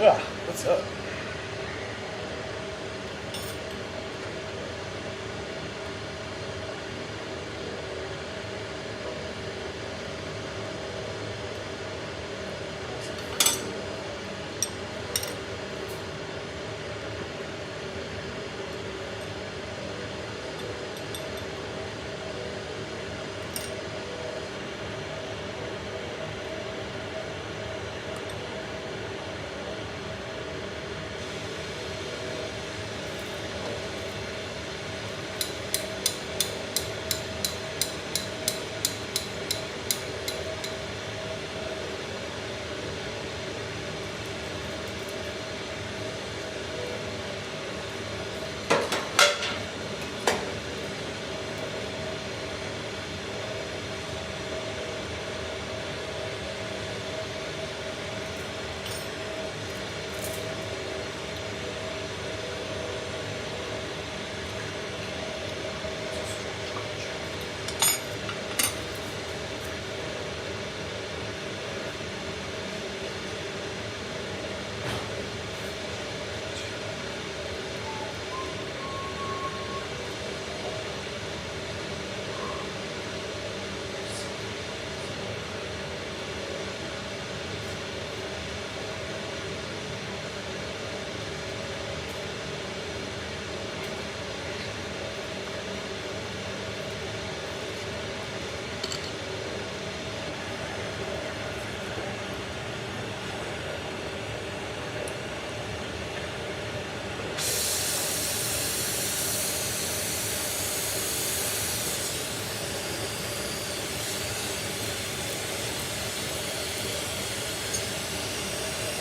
Yeah, what's up?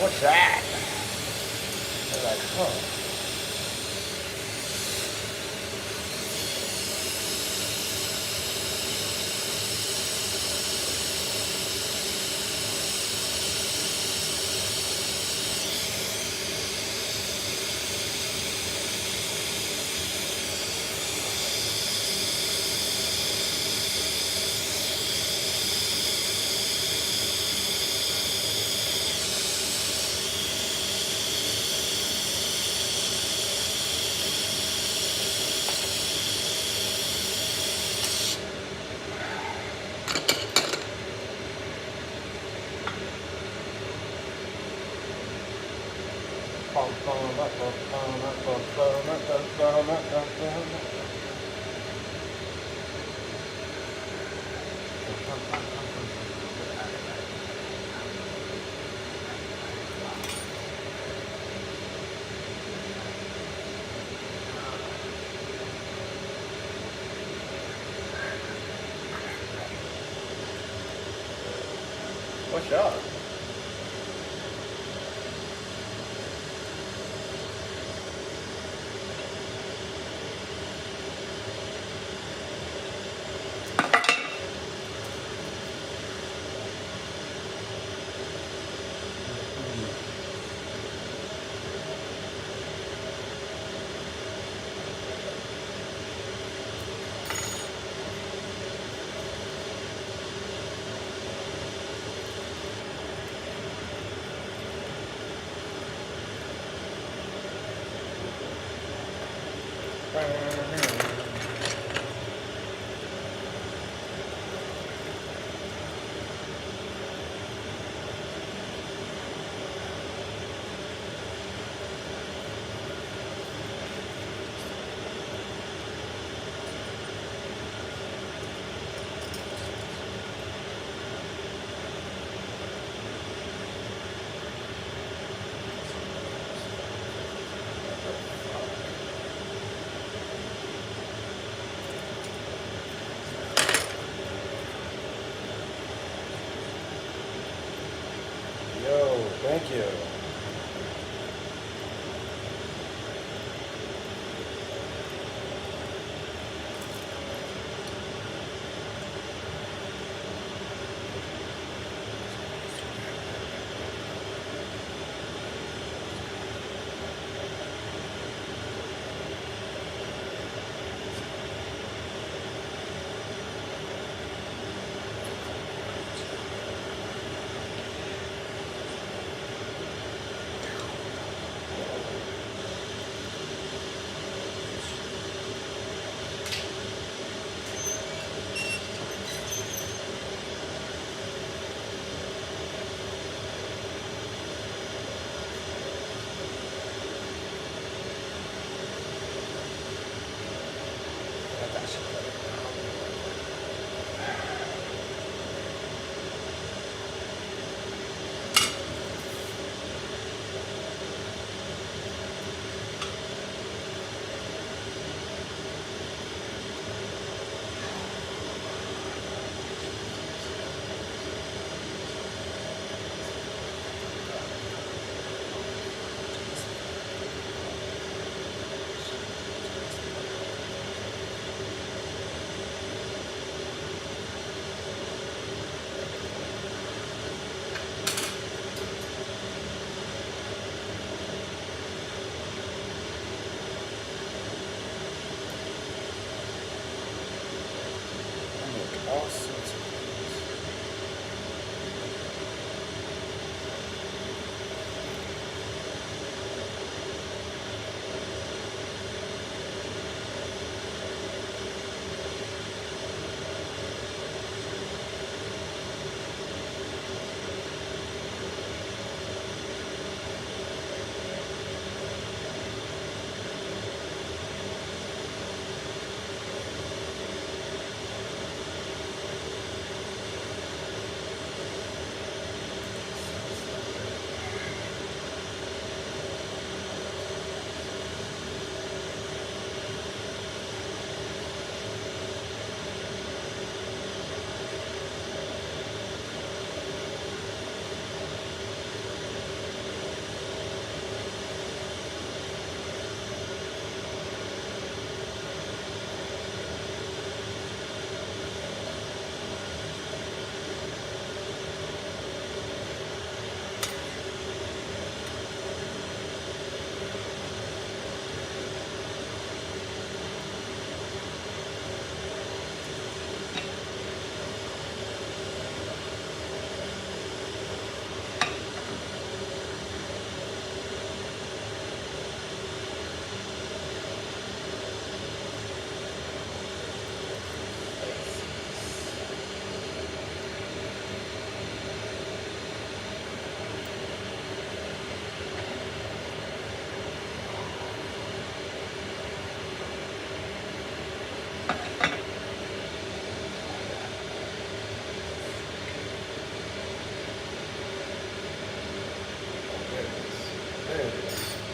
What's that? They're like, huh. What's up? Yo, thank you. all sorts of things.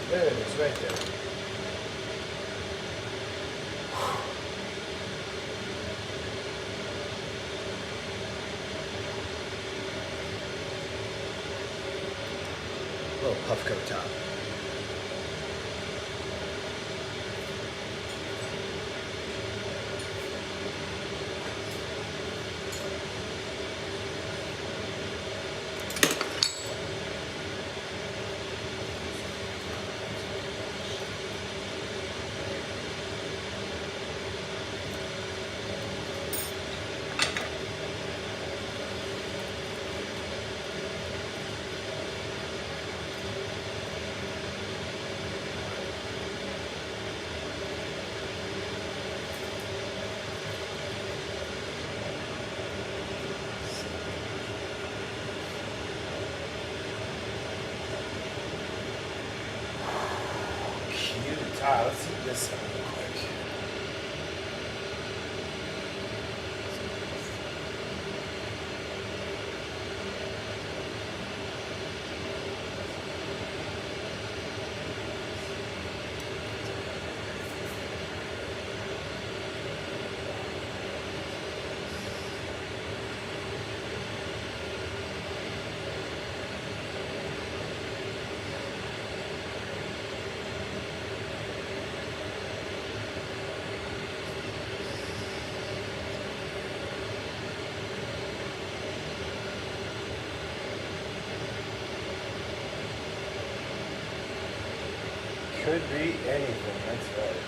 There it is, right there. Little puff coat top. Let's see this real quick. Could be anything, that's right.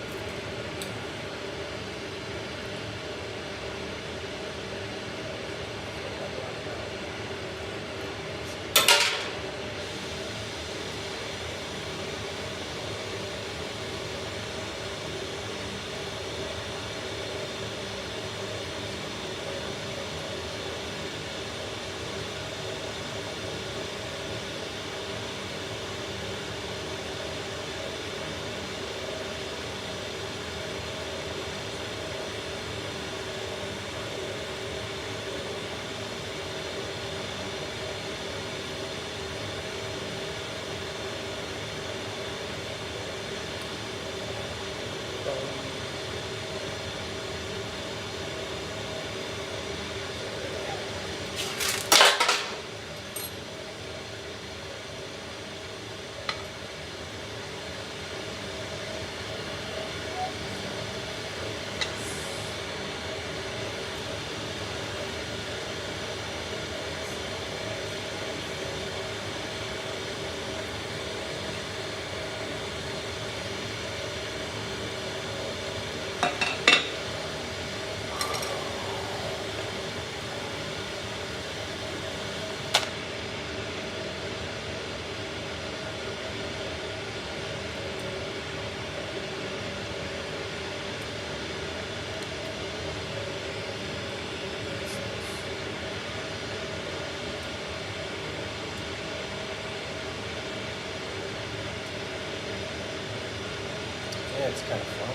it's kind of fun.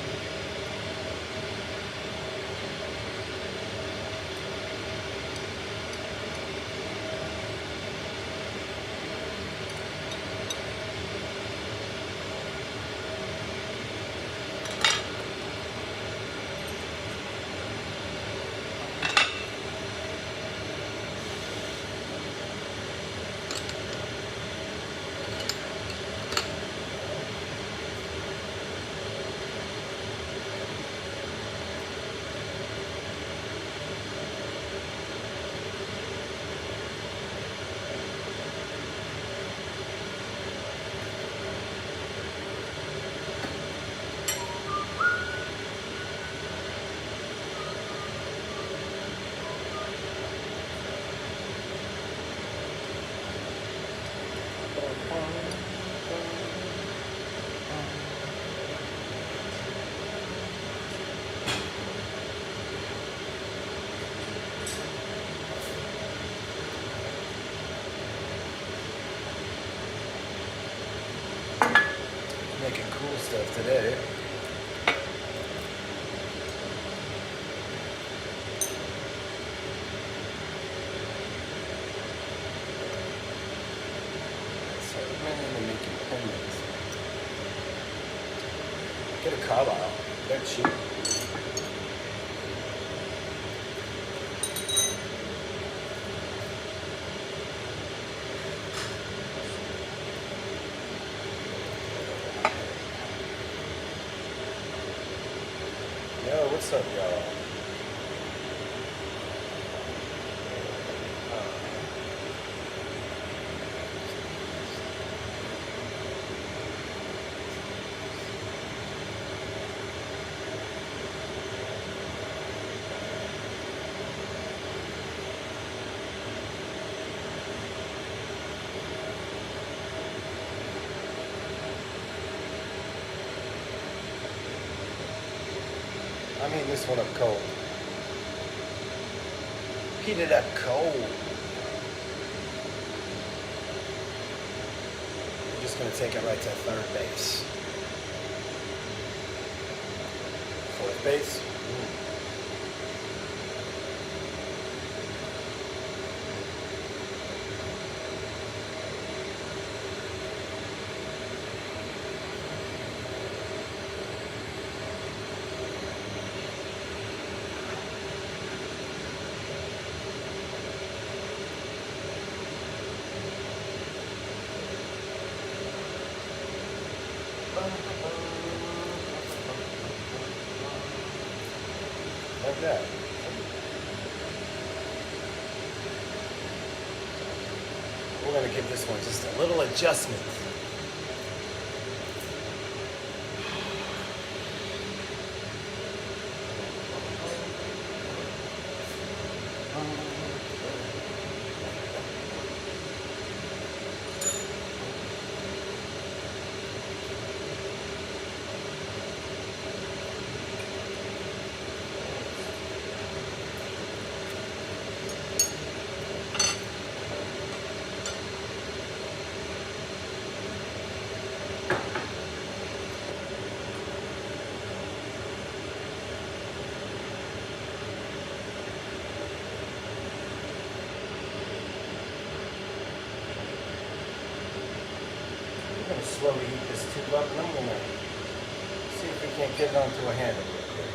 Making cool stuff today. So I'm mainly making pendants. Get a Carlisle. They're cheap. Yo, what's up, y'all? I'm eating this one up cold. Heat it up cold. I'm just gonna take it right to third base. Fourth base. Like that. We're going to give this one just a little adjustment. I'm going to slowly heat this tube up, and I'm going to see if we can't get it onto a handle real quick.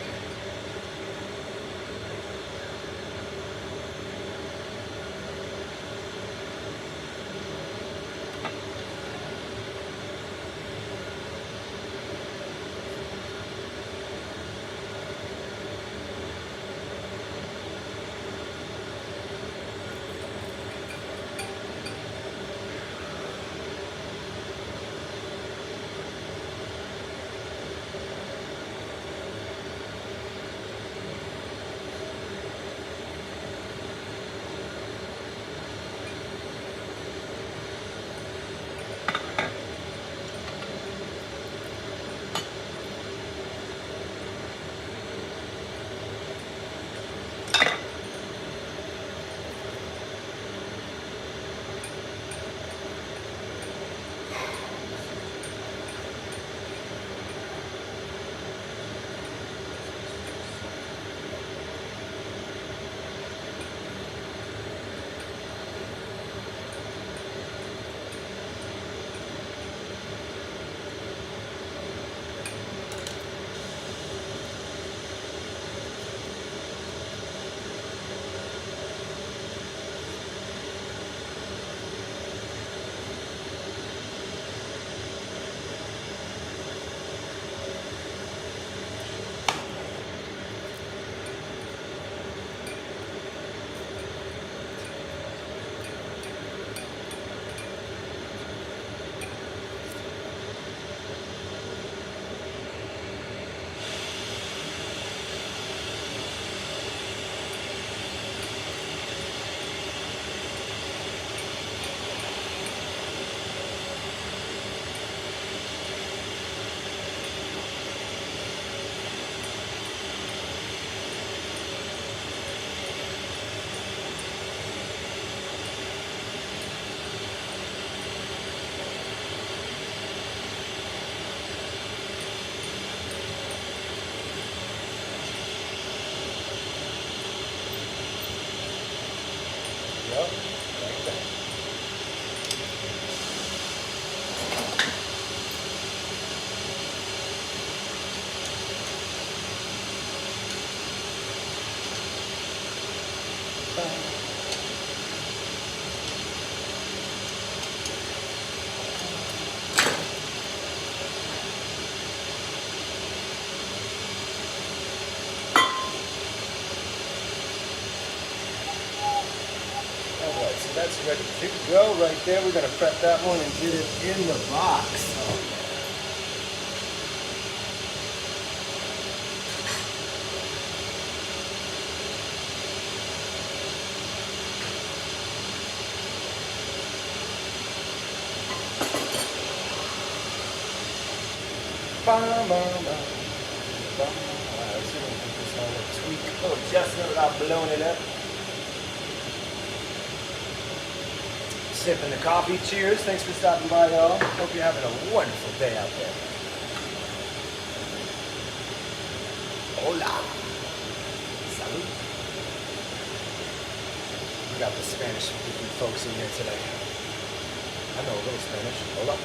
Yep, like that. Alright, so that's ready to go right there. We're going to prep that one and get it in the box. Let's see if we can get this on a tweak. Oh, adjustment without blowing it up. Sipping the coffee. Cheers. Thanks for stopping by, y'all. Hope you're having a wonderful day out there. Hola. Salud. We got the Spanish-speaking folks in here today. I know a little Spanish. Hola.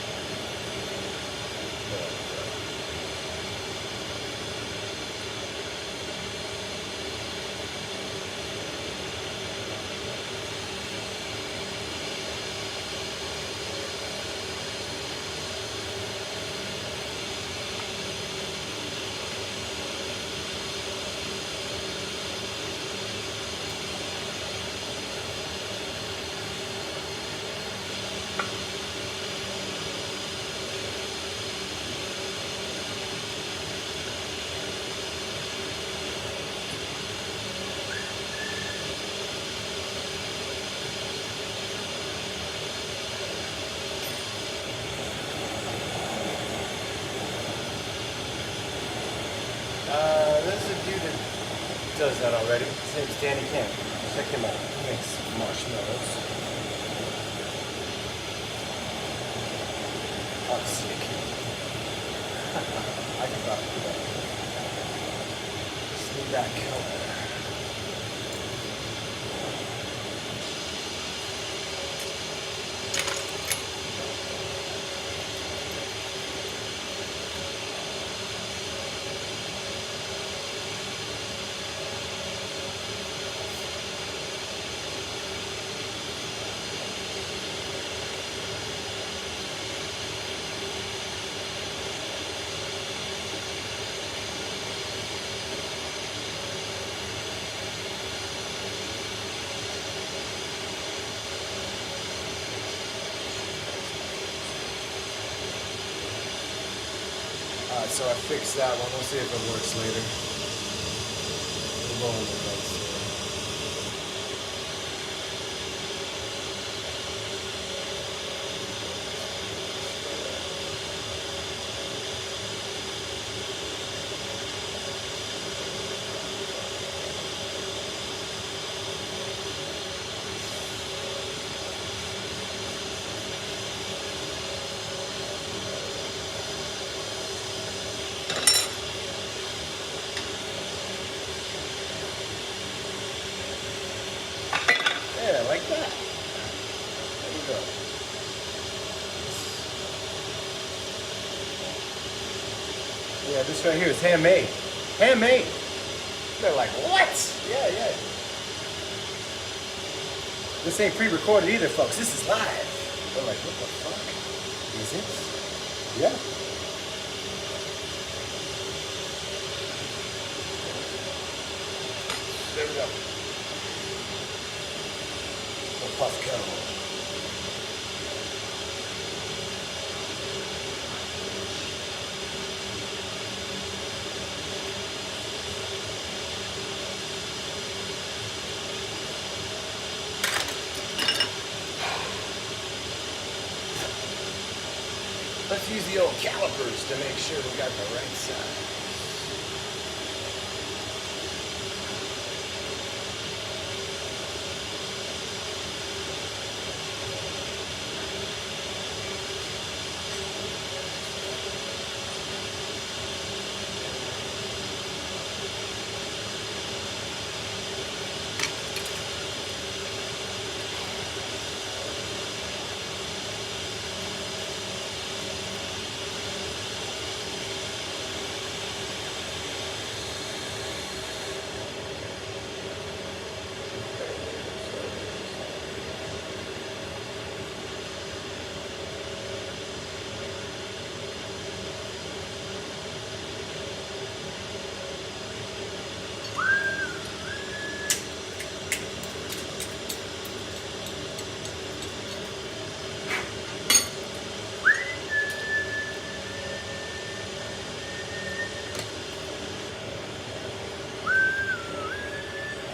This is a dude that does that already. His name's Danny Camp. Check him out. He makes marshmallows. I'm sick. I can probably do that. Just need that color. So I fixed that one. We'll see if it works later. We'll go on the next. Yeah, like that. There we go. Yeah, this right here is handmade. Handmade. They're like, what? Yeah, yeah. This ain't pre-recorded either, folks. This is live. They're like, what the fuck? Is it? Yeah. There we go. Pascal. Let's use the old calipers to make sure we got the right size.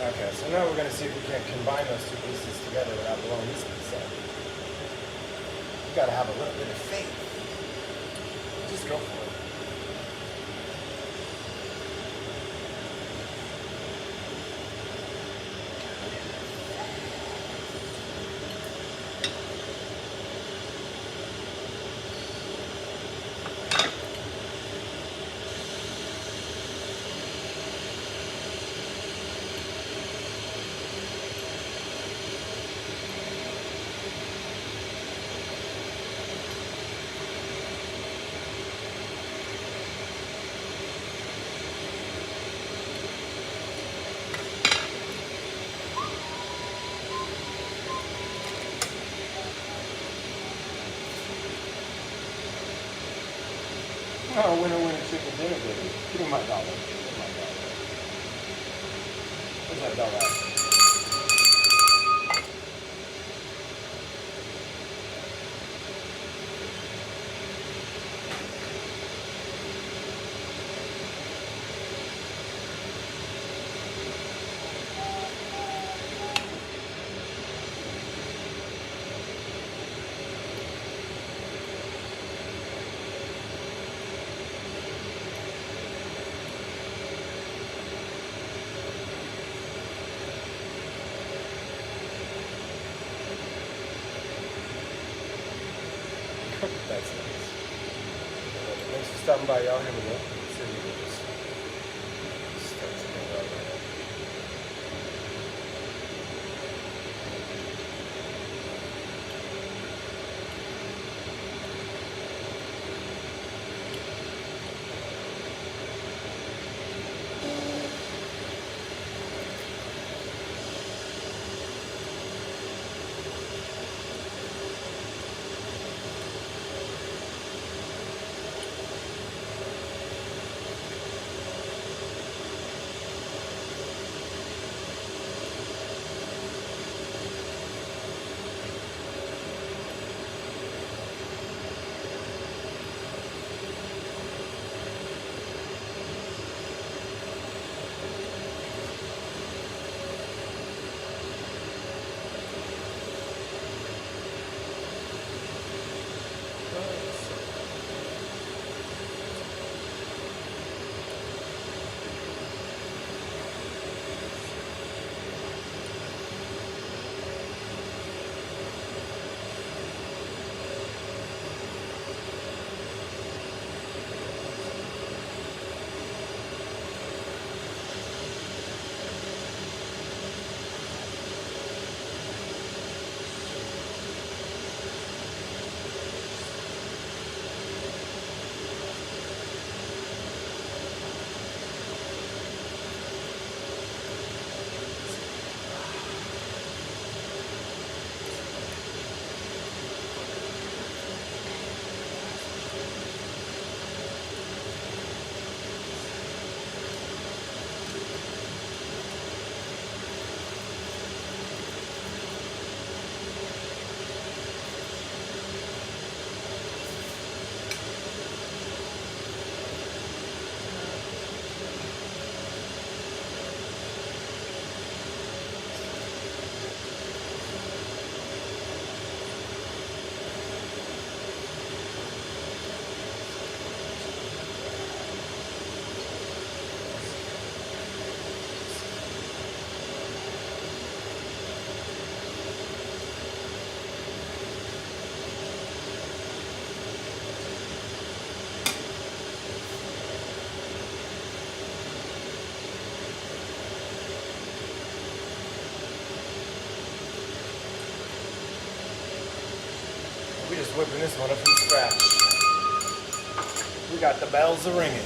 Okay, so now we're going to see if we can combine those two pieces together without blowing this piece out. You got to have a little bit of faith. Just go for it. Oh, winner, winner, chicken dinner, baby. Give me my dollar. Give me my dollar. Where's that dollar at? That's nice. Thanks for stopping by, y'all. Here we go. Let's see if we can just start something right now. We're just whipping this one up from scratch. We got the bells a ringing.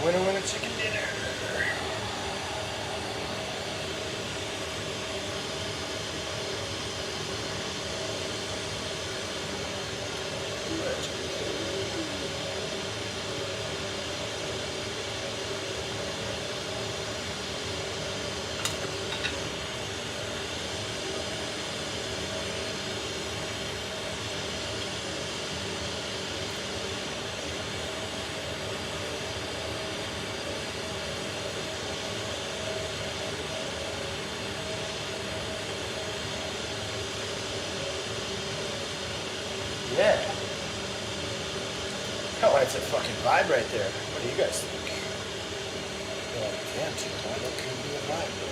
Winner, winner, chicken dinner. Yeah. Oh, that's a fucking vibe right there. What do you guys think? You're like, damn, Cigar, that could be a vibe there.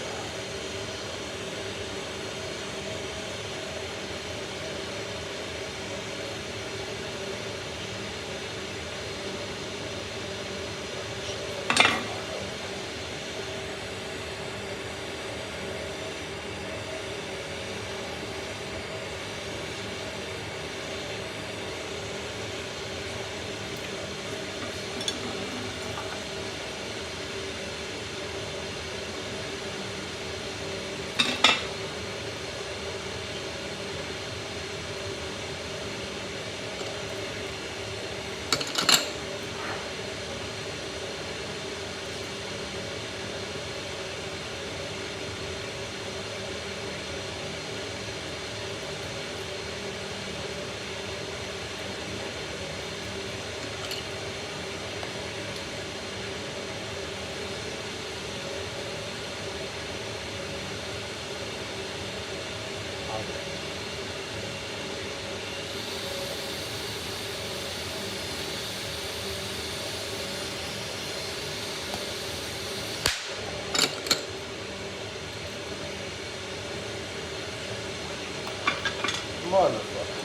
Motherfucker.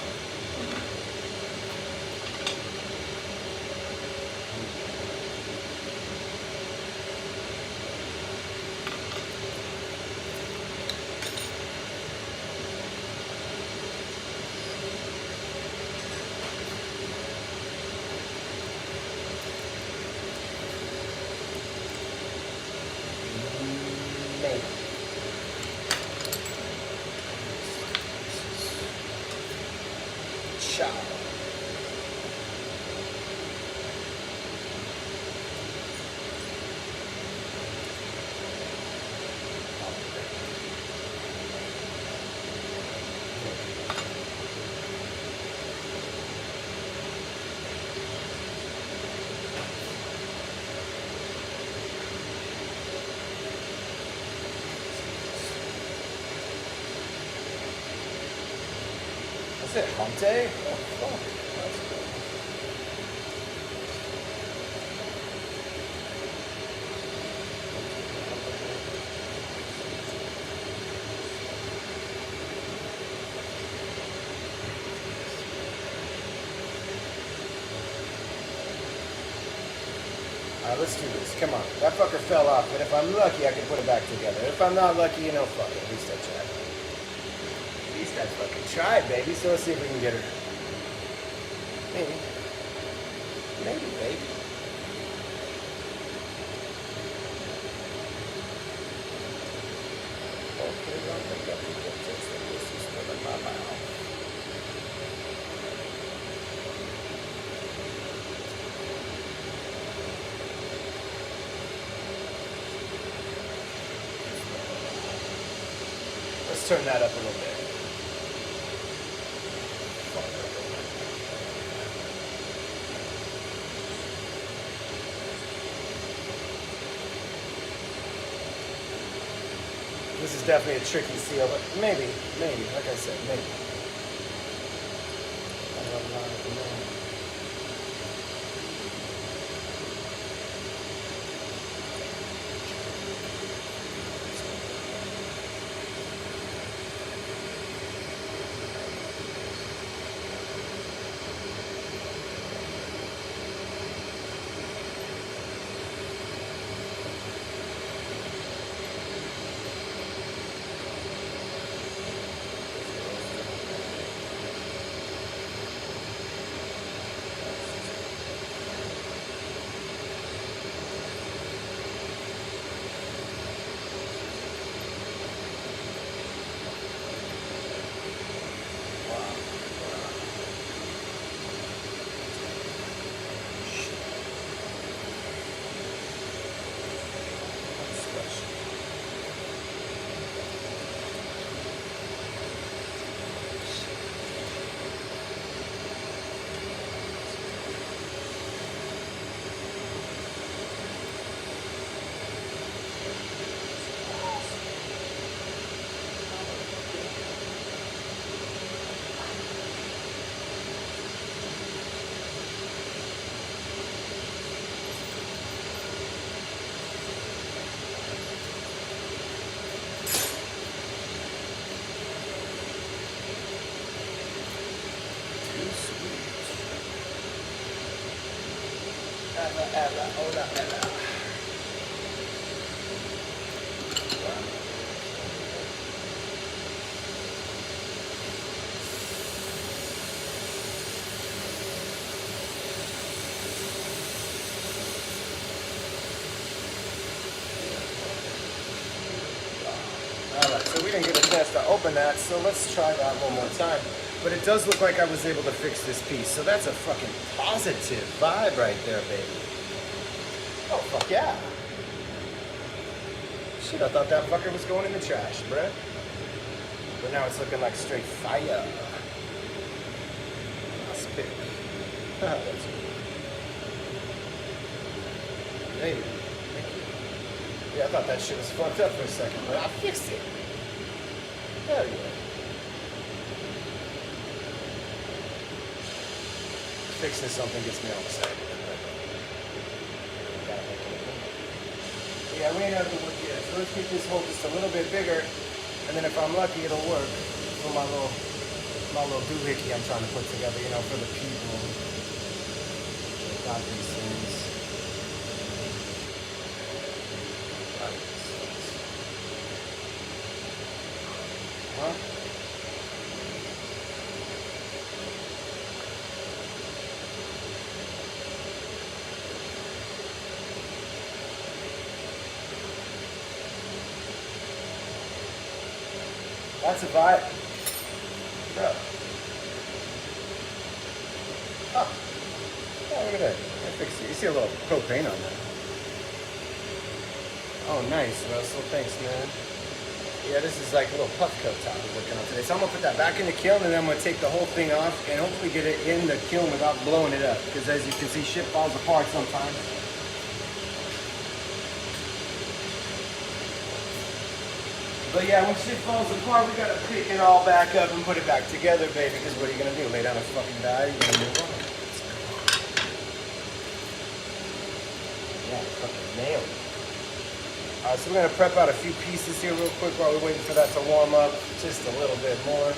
Maybe. Ciao. That's it, hump day? Oh, fuck. That's cool. Alright, let's do this. Come on. That fucker fell off, but if I'm lucky, I can put it back together. If I'm not lucky, you know, fuck it. At least I tried. At least I fucking tried, baby. So let's see if we can get her. Maybe. Maybe, baby. Okay, I think I can get this. This is still in my mouth. Let's turn that up a little bit. This is definitely a tricky seal, but maybe, like I said, maybe. Ella, hola, Ella. Alright, so we didn't get a chance to open that, so let's try that one more time. But it does look like I was able to fix this piece, so that's a fucking positive vibe right there, baby. Oh, fuck yeah. Shit, I thought that fucker was going in the trash, bruh. But now it's looking like straight fire. That's big. That's good. Hey. Yeah, I thought that shit was fucked up for a second, but I fixed it. Hell yeah. Fixing something gets me all excited. Yeah, we ain't out of the wood yet, so let's get this hole just a little bit bigger, and then if I'm lucky, it'll work for my little doohickey I'm trying to put together, you know, for the people. Got these things. Huh? That's a vibe. Bro. Oh. Oh, look at that. I fixed it. You see a little propane on that. Oh, nice, Russell. Thanks, man. Yeah, this is like a little puff coat top we're working on today. So I'm going to put that back in the kiln, and then I'm going to take the whole thing off and hopefully get it in the kiln without blowing it up. Because as you can see, shit falls apart sometimes. But yeah, when shit falls apart, we got to pick it all back up and put it back together, baby. Because what are you going to do? Lay down a fucking die? You're going to move on. Yeah, fucking nailed it. Alright, so we're going to prep out a few pieces here real quick while we're waiting for that to warm up just a little bit more.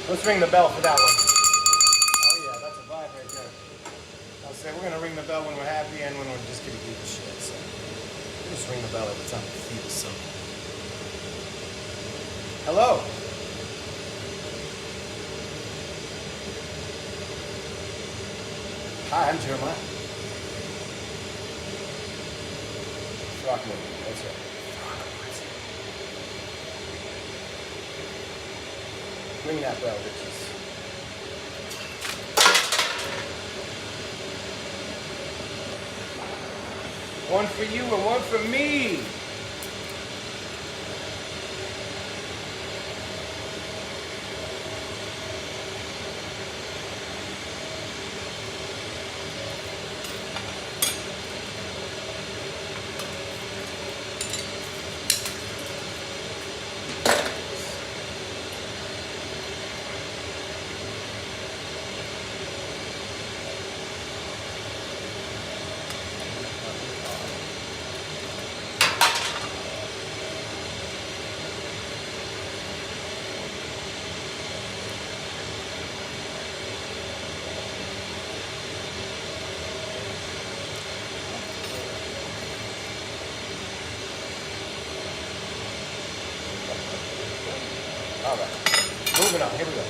Let's ring the bell for that one. Oh yeah, that's a vibe right there. I'll say we're gonna ring the bell when we're happy and when we're just gonna do the shit. So we'll just ring the bell every time we feel something. Hello. Hi, I'm Jeremiah. Throckmorton, that's right. Ring that bell, bitches. One for you and one for me. All right, moving on, here we go.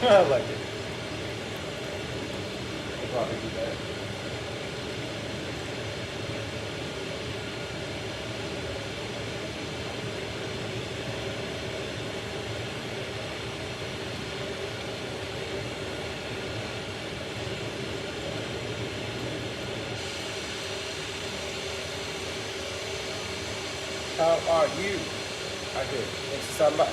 I like it. I'll probably do that. How are you? I good. Thanks for stopping by.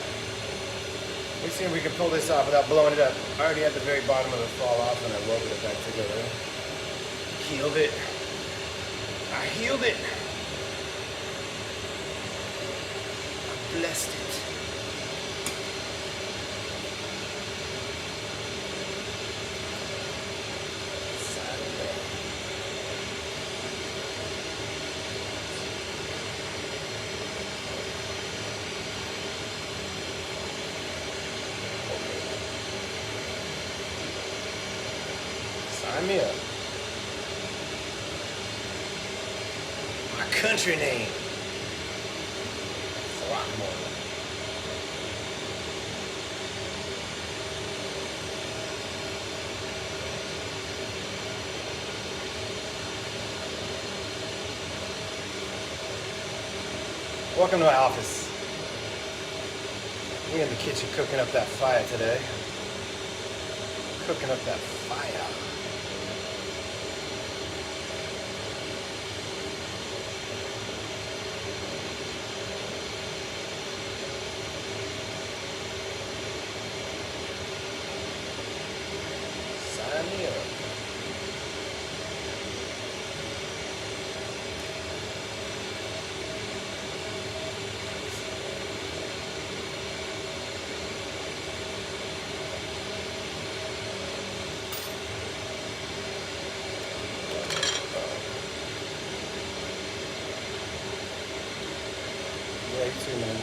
Let's see if we can pull this off without blowing it up. I already had the very bottom of it fall off and I welded it back together. Healed it. I healed it. I blessed it. Sign me up. My country name. Throckmorton. Welcome to my office. We in the kitchen cooking up that fire today. Cooking up that fire. Sign me up. Yeah, you too, man.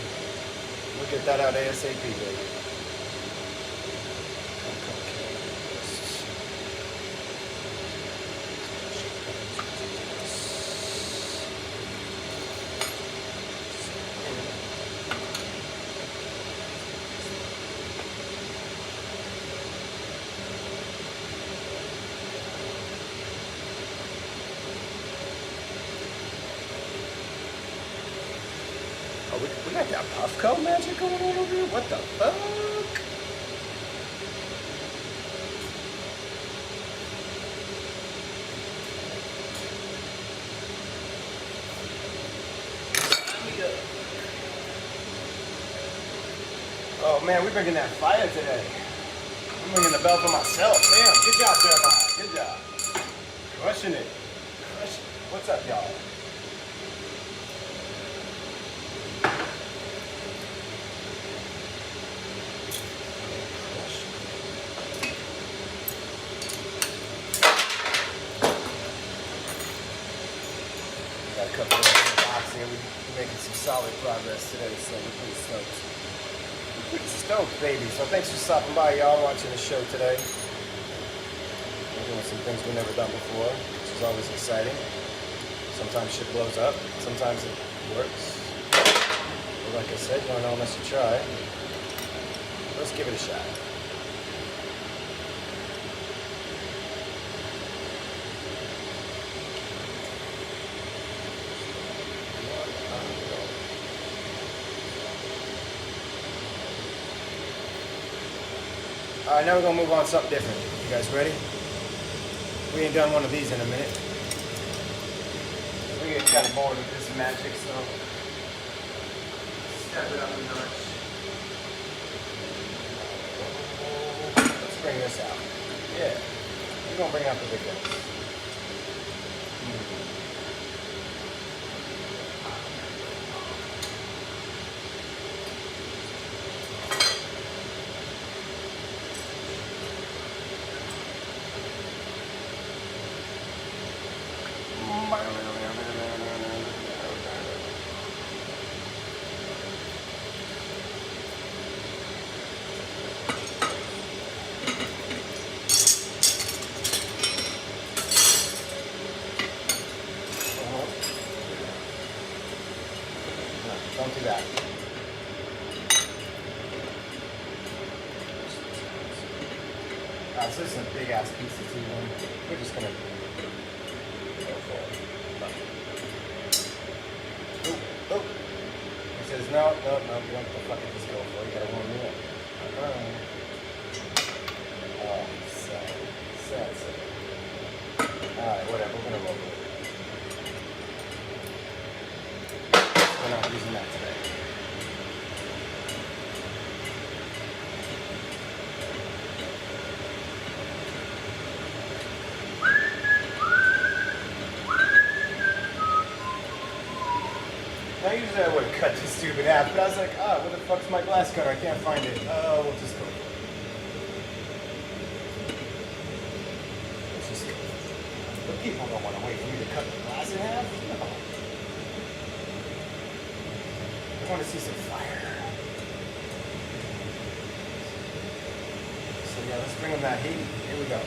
We'll get that out ASAP, baby. Oh, we got that Puffco magic going on over here? What the fuck? Oh man, we're bringing that fire today. I'm ringing the bell for myself. Damn, good job, Jeremiah. Good job. Crushing it. Crushing it. What's up, y'all? Got a couple of box here. We're making some solid progress today, so we're pretty stoked. We're pretty stoked, baby. So thanks for stopping by, y'all, watching the show today. We're doing some things we've never done before, which is always exciting. Sometimes shit blows up. Sometimes it works. But like I said, you don't know unless you try. Let's give it a shot. Alright, now we're going to move on to something different. You guys ready? We ain't done one of these in a minute. We get kind of bored with this magic, so step it up a notch. Let's bring this out. Yeah, we're going to bring out the big guns. Don't do that. So this is a big ass piece of tooling. We're just gonna go for it. Oh. He says no, you don't have to fucking just go for it. You gotta warm me up. Oh, sad. Alright, whatever, we're gonna roll with it. We're not using that Now usually I would have cut this tube in half, but I was like, ah, where the fuck's my glass cutter? I can't find it. Oh, we'll just go. Let's just go. But people don't want to wait for me to cut the glass in half. No. I want to see some fire. So yeah, let's bring them that heat. Here we go.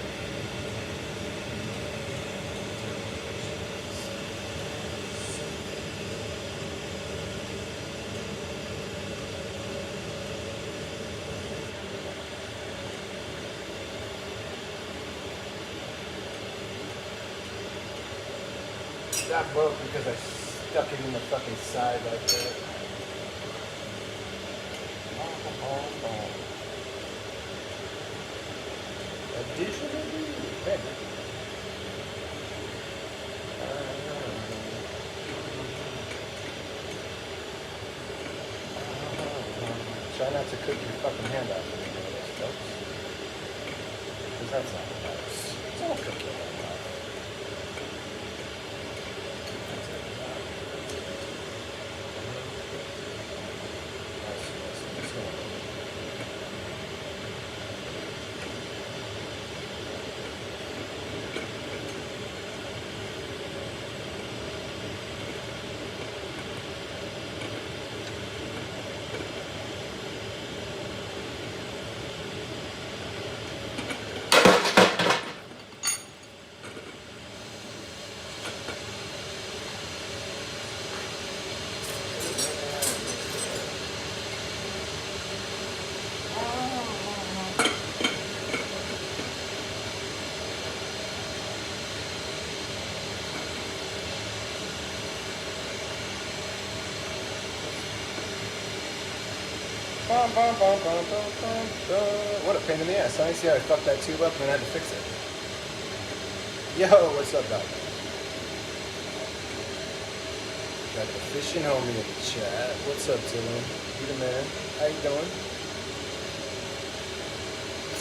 That broke because I stuck it in the fucking side like that. Additionally, better. Try not to cook your fucking hand off with any of this, folks. Because that's not what matters. Don't cook your hand off. What a pain in the ass. I see how I fucked that tube up and I had to fix it. Yo, what's up, Doc? Got the fishing homie in the chat. What's up, Dylan? You the man. How you doing?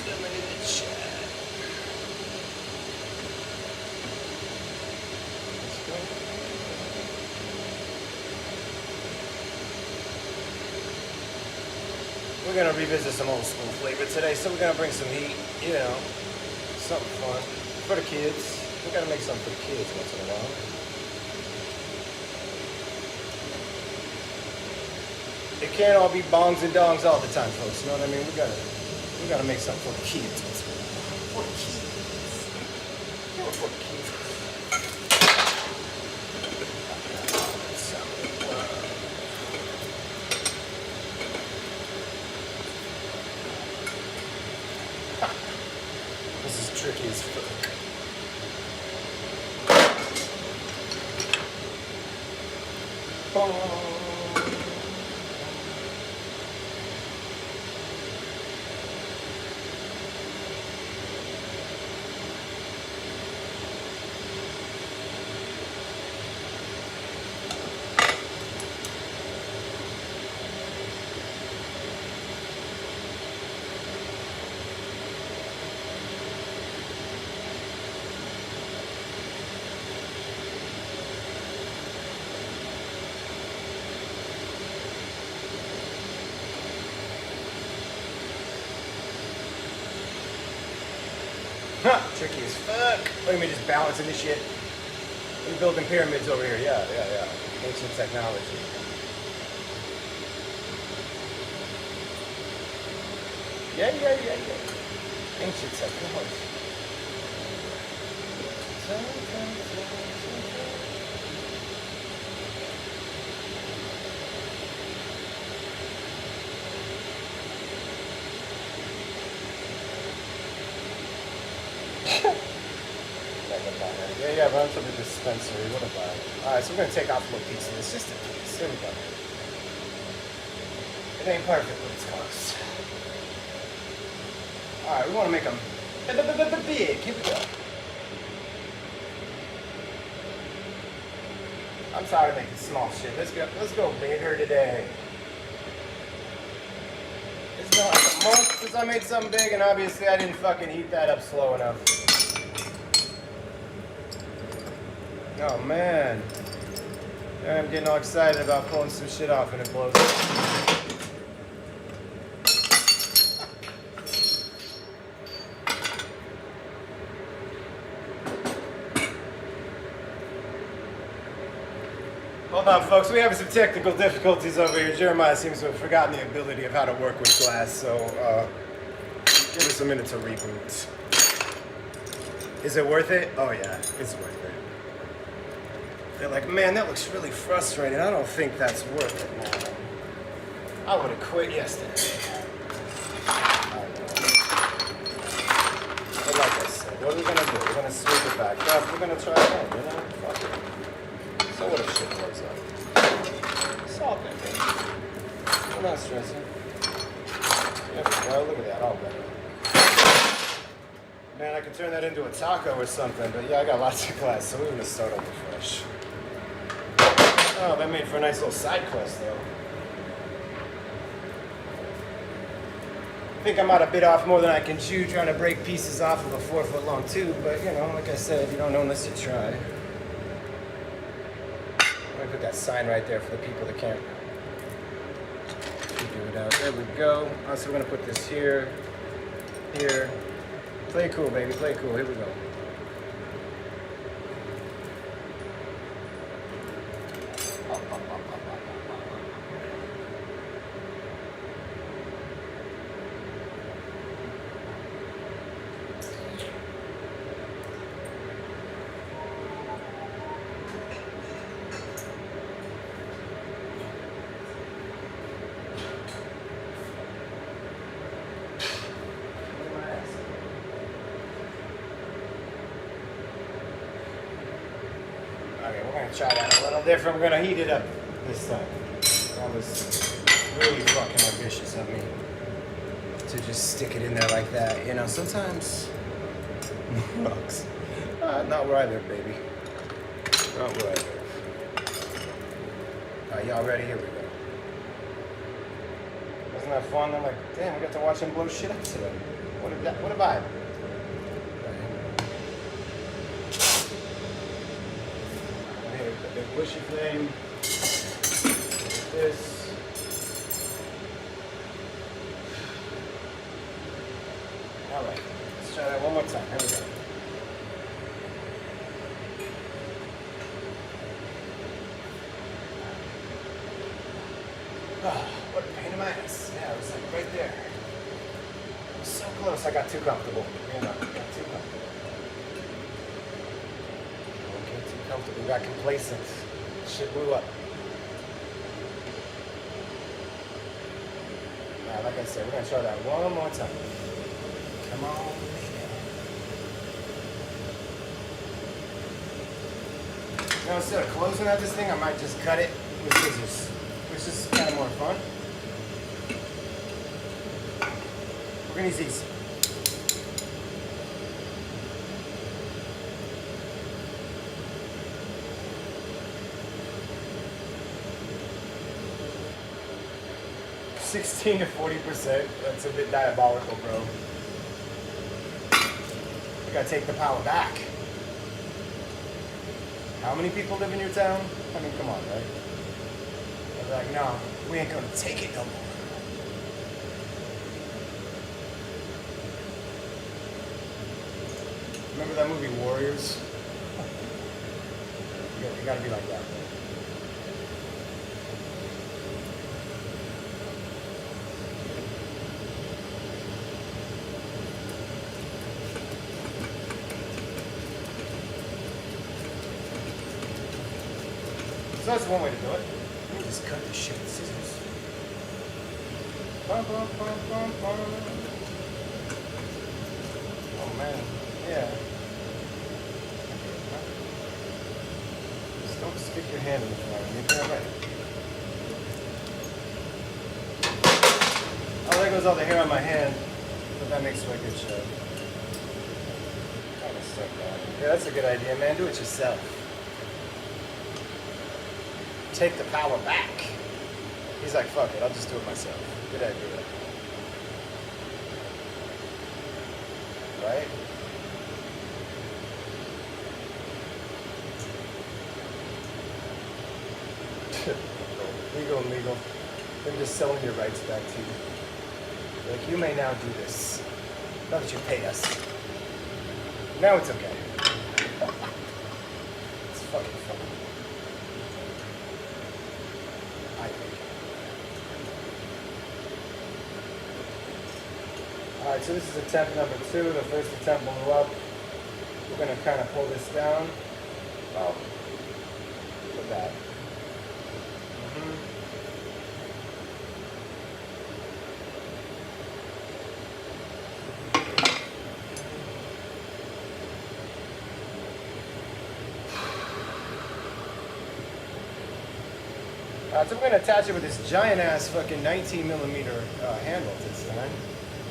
Dylan in the chat. Let's go. We're gonna revisit some old school flavor today, so we're gonna bring some heat, you know, something fun for the kids. We gotta make something for the kids once in a while. It can't all be bongs and dongs all the time, folks. You know what I mean? We gotta make something for the kids once in a while. For the kids. For the kids. Tricky as fuck. Tricky as fuck. Look at me just balancing this shit. We're building pyramids over here. Yeah. Ancient technology. Yeah. Ancient technology. Yeah, run to the dispensary. What about it? Alright, so we're gonna take off a little piece of this, just a piece. There we go. It ain't perfect, but it's close. Alright, we wanna make them big. Here we go. I'm tired of making small shit. Let's go bigger today. It's been like a month since I made something big, and obviously I didn't fucking heat that up slow enough. Oh man. And I'm getting all excited about pulling some shit off and it blows. Hold on, folks. We're having some technical difficulties over here. Jeremiah seems to have forgotten the ability of how to work with glass, so give us a minute to reboot. Is it worth it? Oh yeah, it's worth it. They're like, man, that looks really frustrating. I don't think that's worth it, man. I would have quit yesterday. But like I said, what are we gonna do? We're gonna sweep it back up. We're gonna try again, you know? Fuck it. So what if shit blows up? Solve that thing. We're not stressing. There we go. Look at that, all better. Man, I could turn that into a taco or something, but yeah, I got lots of glass, so we're gonna start over fresh. Oh, that made for a nice little side quest, though. I think I might have bit off more than I can chew trying to break pieces off of a 4-foot long tube, but you know, like I said, you don't know unless you try. I'm gonna put that sign right there for the people that can't figure it out. There we go. So we're gonna put this here, here. Play it cool, baby. Play it cool. Here we go. Okay, we're gonna try that a little different. We're gonna heat it up this time. That was really fucking ambitious of me to just stick it in there like that. You know, sometimes rocks. Not where I live, baby. Not where I live. Alright, y'all ready? Here we go. Wasn't that fun? I'm like, damn, we got to watch him blow shit up today. What a vibe. Big bushy flame. Like this. Alright, let's try that one more time. Here we go. Oh, what a pain in my ass. Yeah, it was like right there. It was so close, I got too comfortable. You know, I got too comfortable. We got complacent. Shit blew up. Now, like I said, we're gonna try that one more time. Come on. Now, instead of closing out this thing, I might just cut it with scissors, which is kind of more fun. We're gonna use these. $16 to 40%. That's a bit diabolical, bro. You gotta take the power back. How many people live in your town? I mean, come on, right? They're like, no, we ain't gonna take it no more. Remember that movie Warriors? You gotta be like that. So that's one way to do it. Let me just cut this shit with scissors. Bum, bum, bum, bum, bum. Oh man, yeah. Just don't stick your hand in the fire. You're doing right. Oh, there goes all the hair on my hand. But that makes for a good show. Kind of stuck that. Yeah, that's a good idea, man. Do it yourself. Take the power back. He's like, fuck it, I'll just do it myself. Good idea. Right? Legal. They're just selling your rights back to you. Like, you may now do this. Now that you paid us. Now it's okay. It's fucking funny. I think. Alright, so this is attempt number 2. The first attempt blew up. We're going to kind of pull this down. Oh. Look at that. So we're going to attach it with this giant ass fucking 19 millimeter handle this time.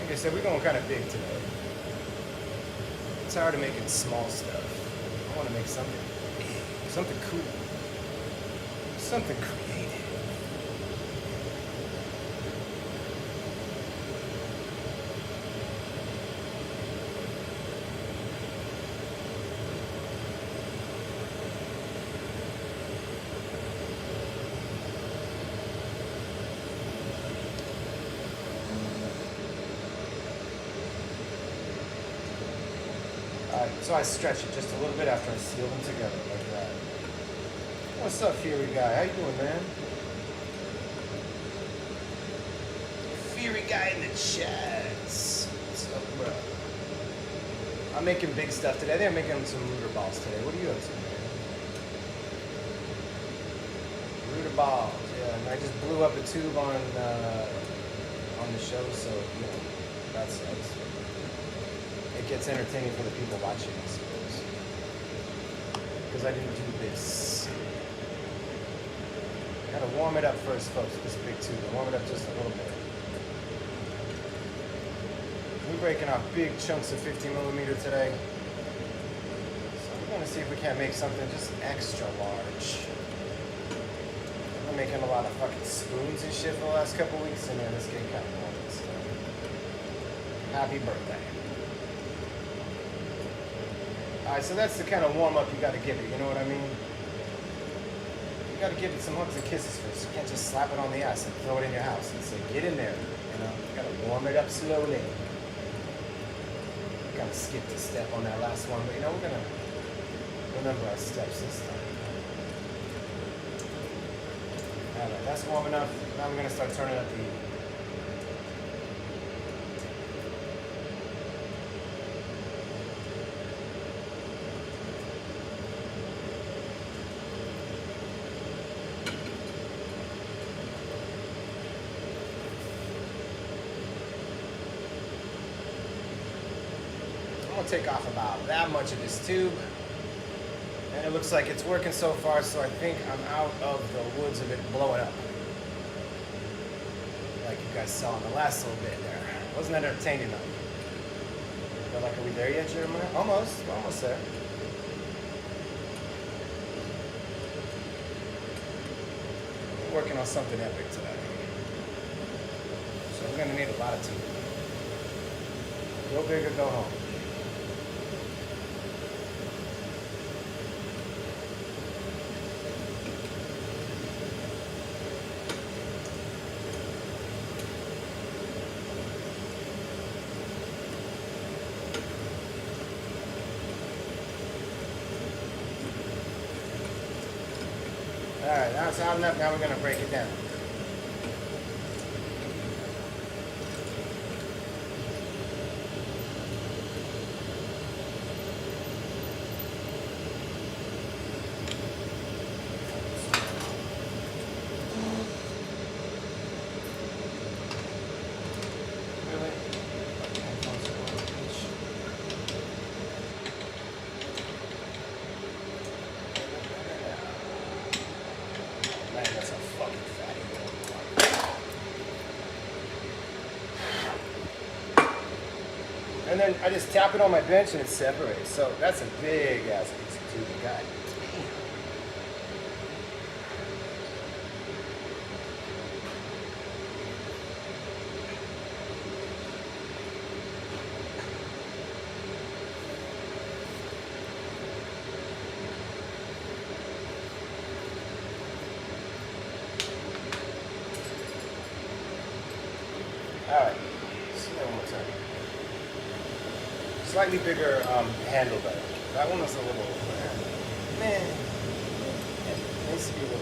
Like I said, we're going kind of big today. It's tired of making small stuff. I want to make something big, something cool, something creative. So I stretch it just a little bit after I seal them together like that. What's up, Fury Guy? How you doing, man? Fury Guy in the chats. What's up, bro? I'm making big stuff today. They're making some rooter balls today. What are you up to, man? Rooter balls, yeah. And I just blew up a tube on the show, so, you know, that sucks. It gets entertaining for the people watching, I suppose. Because I didn't do this. Gotta warm it up first, folks, this big tube. Warm it up just a little bit. We're breaking off big chunks of 50 millimeter today. So we're gonna see if we can't make something just extra large. I've been making a lot of fucking spoons and shit for the last couple weeks, and man, this getting kind of boring. So happy birthday. Alright, so that's the kind of warm-up you got to give it, you know what I mean? You got to give it some hugs and kisses first. You can't just slap it on the ass and throw it in your house and say, get in there, you know? You got to warm it up slowly. Kind of skipped a step on that last one, but you know, we're going to remember our steps this time. Alright, that's warm enough. Now we're going to start turning up the heat. Take off about that much of this tube, and it looks like it's working so far, so I think I'm out of the woods of it blowing up like you guys saw in the last little bit there. Wasn't that entertaining enough? Feel like, are we there yet, Jeremiah? Almost. We're almost there. We're working on something epic today, so we're gonna need a lot of tube. Go big or go home. Alright, now it's hot enough, now we're going to break it down. And then I just tap it on my bench and it separates. So that's a big ass piece of tubing. God damn. Slightly bigger handle better. That one was a little, man. It needs to be a little.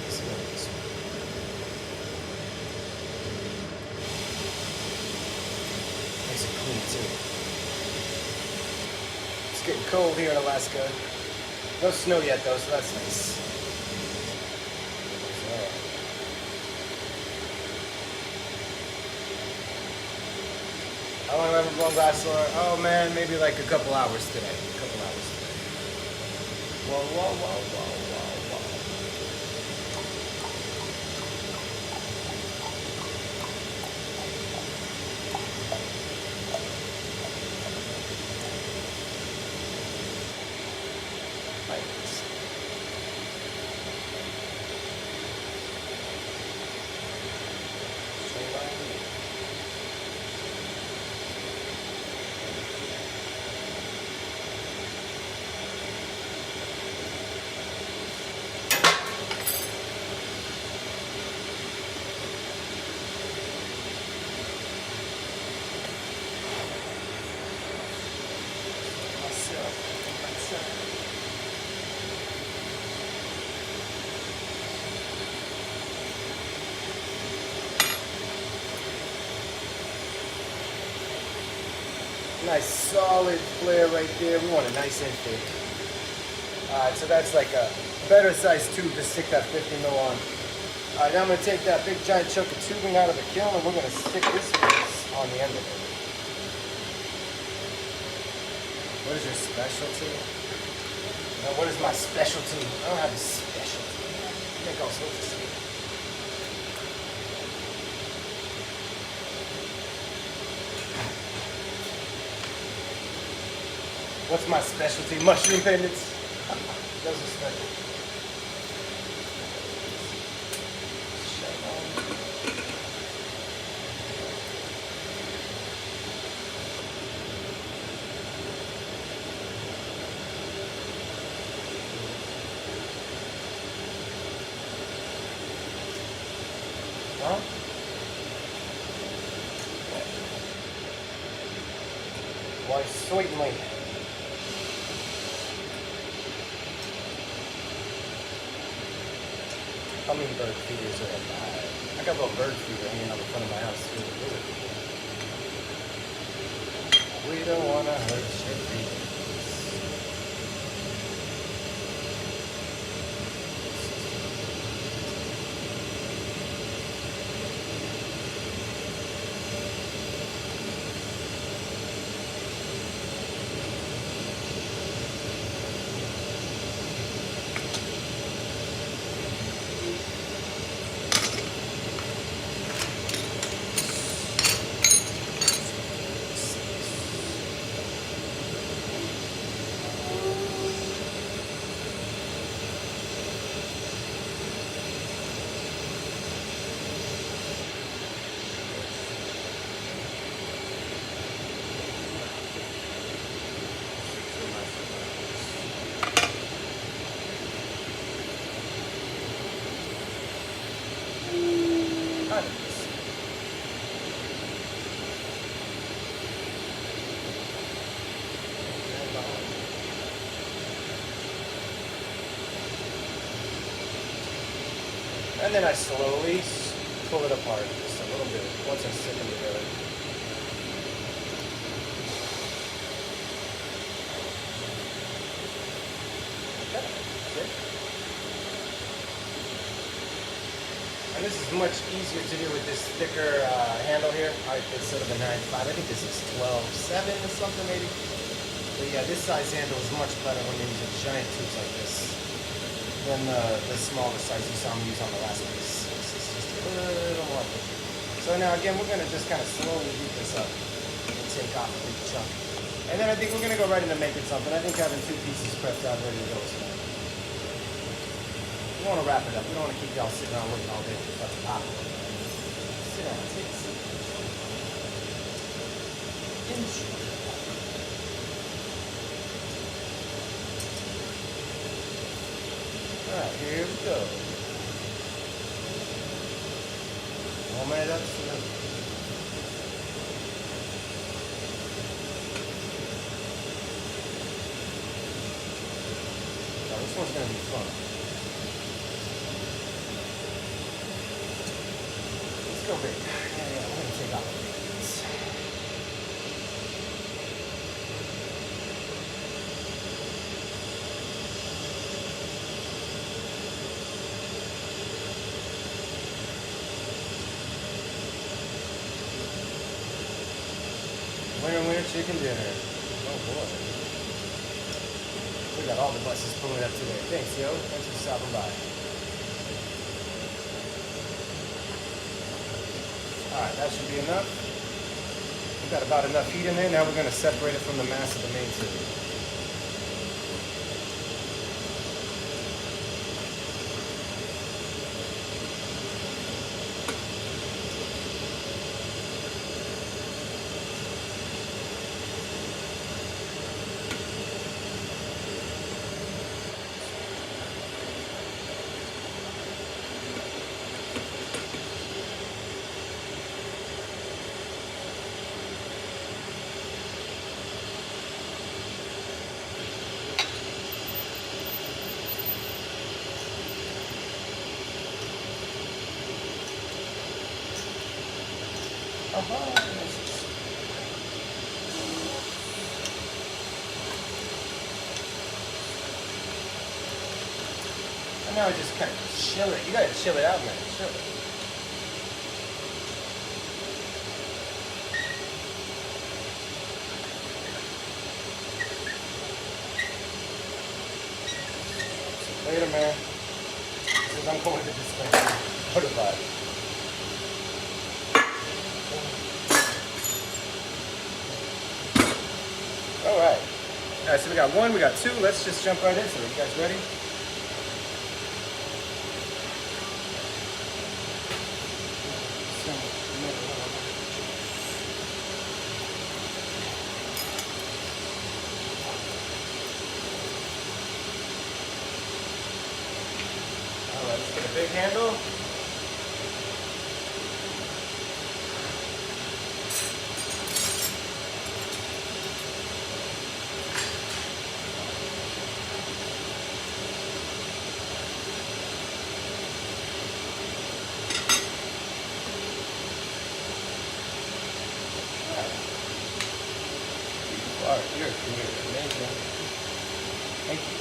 Let's go this one. Nice and clean too. It's getting cold here in Alaska. No snow yet though, so that's nice. How long have I blown Glasswork? Oh man, maybe like a couple hours today. Whoa, whoa, whoa, whoa, whoa, whoa. Nice. Nice solid flare right there. We want a nice intake. Alright, so that's like a better size tube to stick that 50 mil on. Alright, now I'm going to take that big giant chunk of tubing out of the kiln and we're going to stick this piece on the end of it. What is your specialty? Now, what is my specialty? I don't have a specialty. I think all sorts of stuff. What's my specialty? Mushroom pendants. Those are special. Huh? Why, certainly. Hummingbird feeders are alive. I got a little bird feeder hanging on the front of my house too. We don't want to hurt your feelings. And then I slowly pull it apart just a little bit once I stick them together. And this is much easier to do with this thicker handle here. Instead of the 9.5, I think this is 12.7 or something maybe. But yeah, this size handle is much better when you're using giant tubes like this than the smaller size you saw me use on the last piece. This is just a little more. So now again, we're going to just kind of slowly heat this up and take off a big chunk. And then I think we're going to go right into making something. I think having two pieces prepped out ready to go is fine. We want to wrap it up. We don't want to keep y'all sitting around working all day for fucking popcorn. Sit down, take a seat. Enjoy. Alright, here we go. Warm it up so that one's gonna be fun. Let's go big. Yeah, I'm gonna take off the beans. Winner, chicken dinner. Oh boy. We got all the buses pulling up today. Thanks, yo. Thanks for stopping by. Alright, that should be enough. We've got about enough heat in there. Now we're going to separate it from the mass of the main tube. And now just kind of chill it. You gotta chill it out, man. Chill it. Later, man. Because I'm going to dispense. What about it? Alright. Alright, so we got one, we got two. Let's just jump right into it. You guys ready? Alright, let's get a big handle. Alright, you're amazing. Thank you.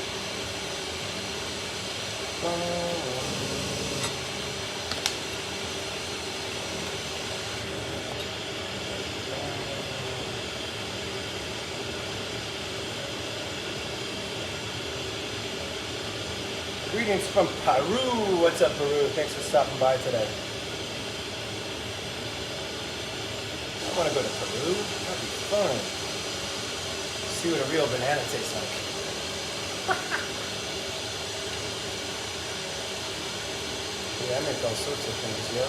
Greetings from Peru. What's up, Peru? Thanks for stopping by today. I want to go to Peru. That'd be fun. See what a real banana tastes like. Yeah, I make all sorts of things, yo.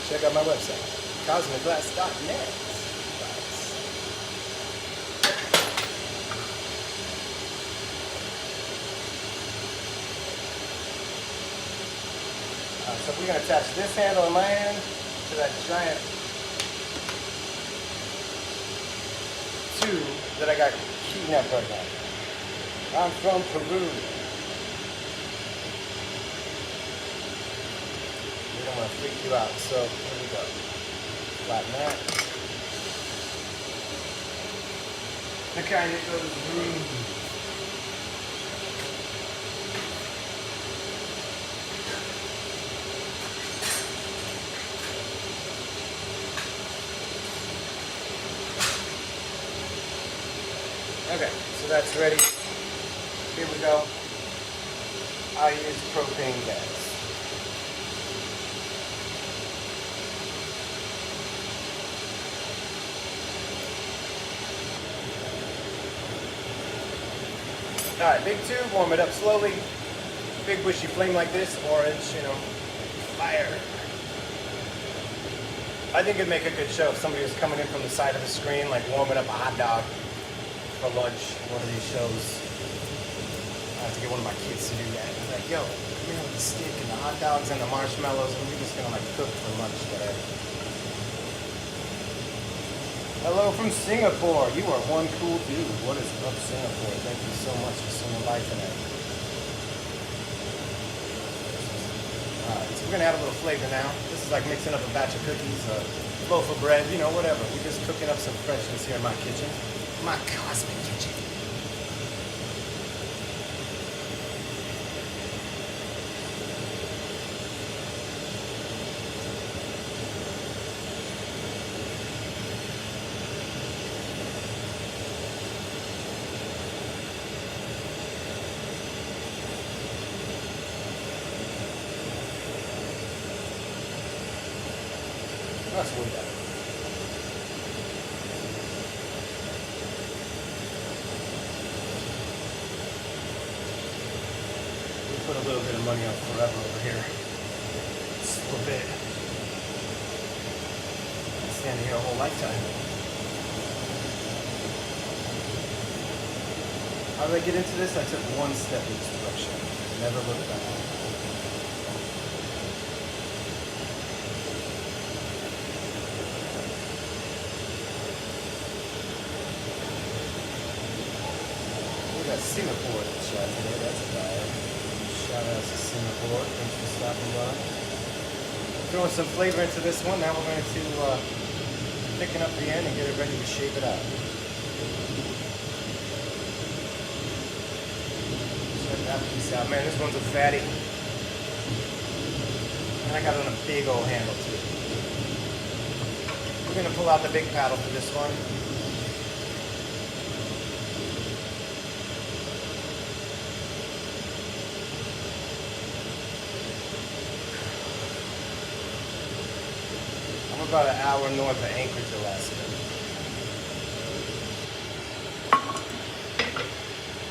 Check out my website, cosmicglass.net. So we're going to attach this handle on my end to that giant tube that I got heating up right now. I'm from Peru. We don't want to freak you out, so here we go. Flatten that. The kind that goes Okay, so that's ready. Here we go. I use propane gas. Alright, big tube, warm it up slowly. Big bushy flame like this, orange, fire. I think it'd make a good show if somebody was coming in from the side of the screen, like warming up a hot dog for lunch, one of these shows. I have to get one of my kids to do that. I'm like, yo, come here with the stick and the hot dogs and the marshmallows, and we're just gonna cook for lunch today. Hello from Singapore. You are one cool dude. What is up, Singapore? Thank you so much for swinging by tonight. Alright, so we're gonna add a little flavor now. This is like mixing up a batch of cookies, a loaf of bread, you know, whatever. We're just cooking up some freshness here in my kitchen. My cosmic kitchen. That's way better. We put a little bit of money on forever over here. Just a little bit. I'm standing here a whole lifetime. How did I get into this? I took one step in this direction. Never looked back. Singapore in the chat today, that's a guy. Shout out to Singapore, thanks for stopping by. Throwing some flavor into this one, now we're going to thicken up the end and get it ready to shape it out. Check that piece out, man, this one's a fatty. And I got it on a big old handle too. We're going to pull out the big paddle for this one. About an hour north of Anchorage, Alaska.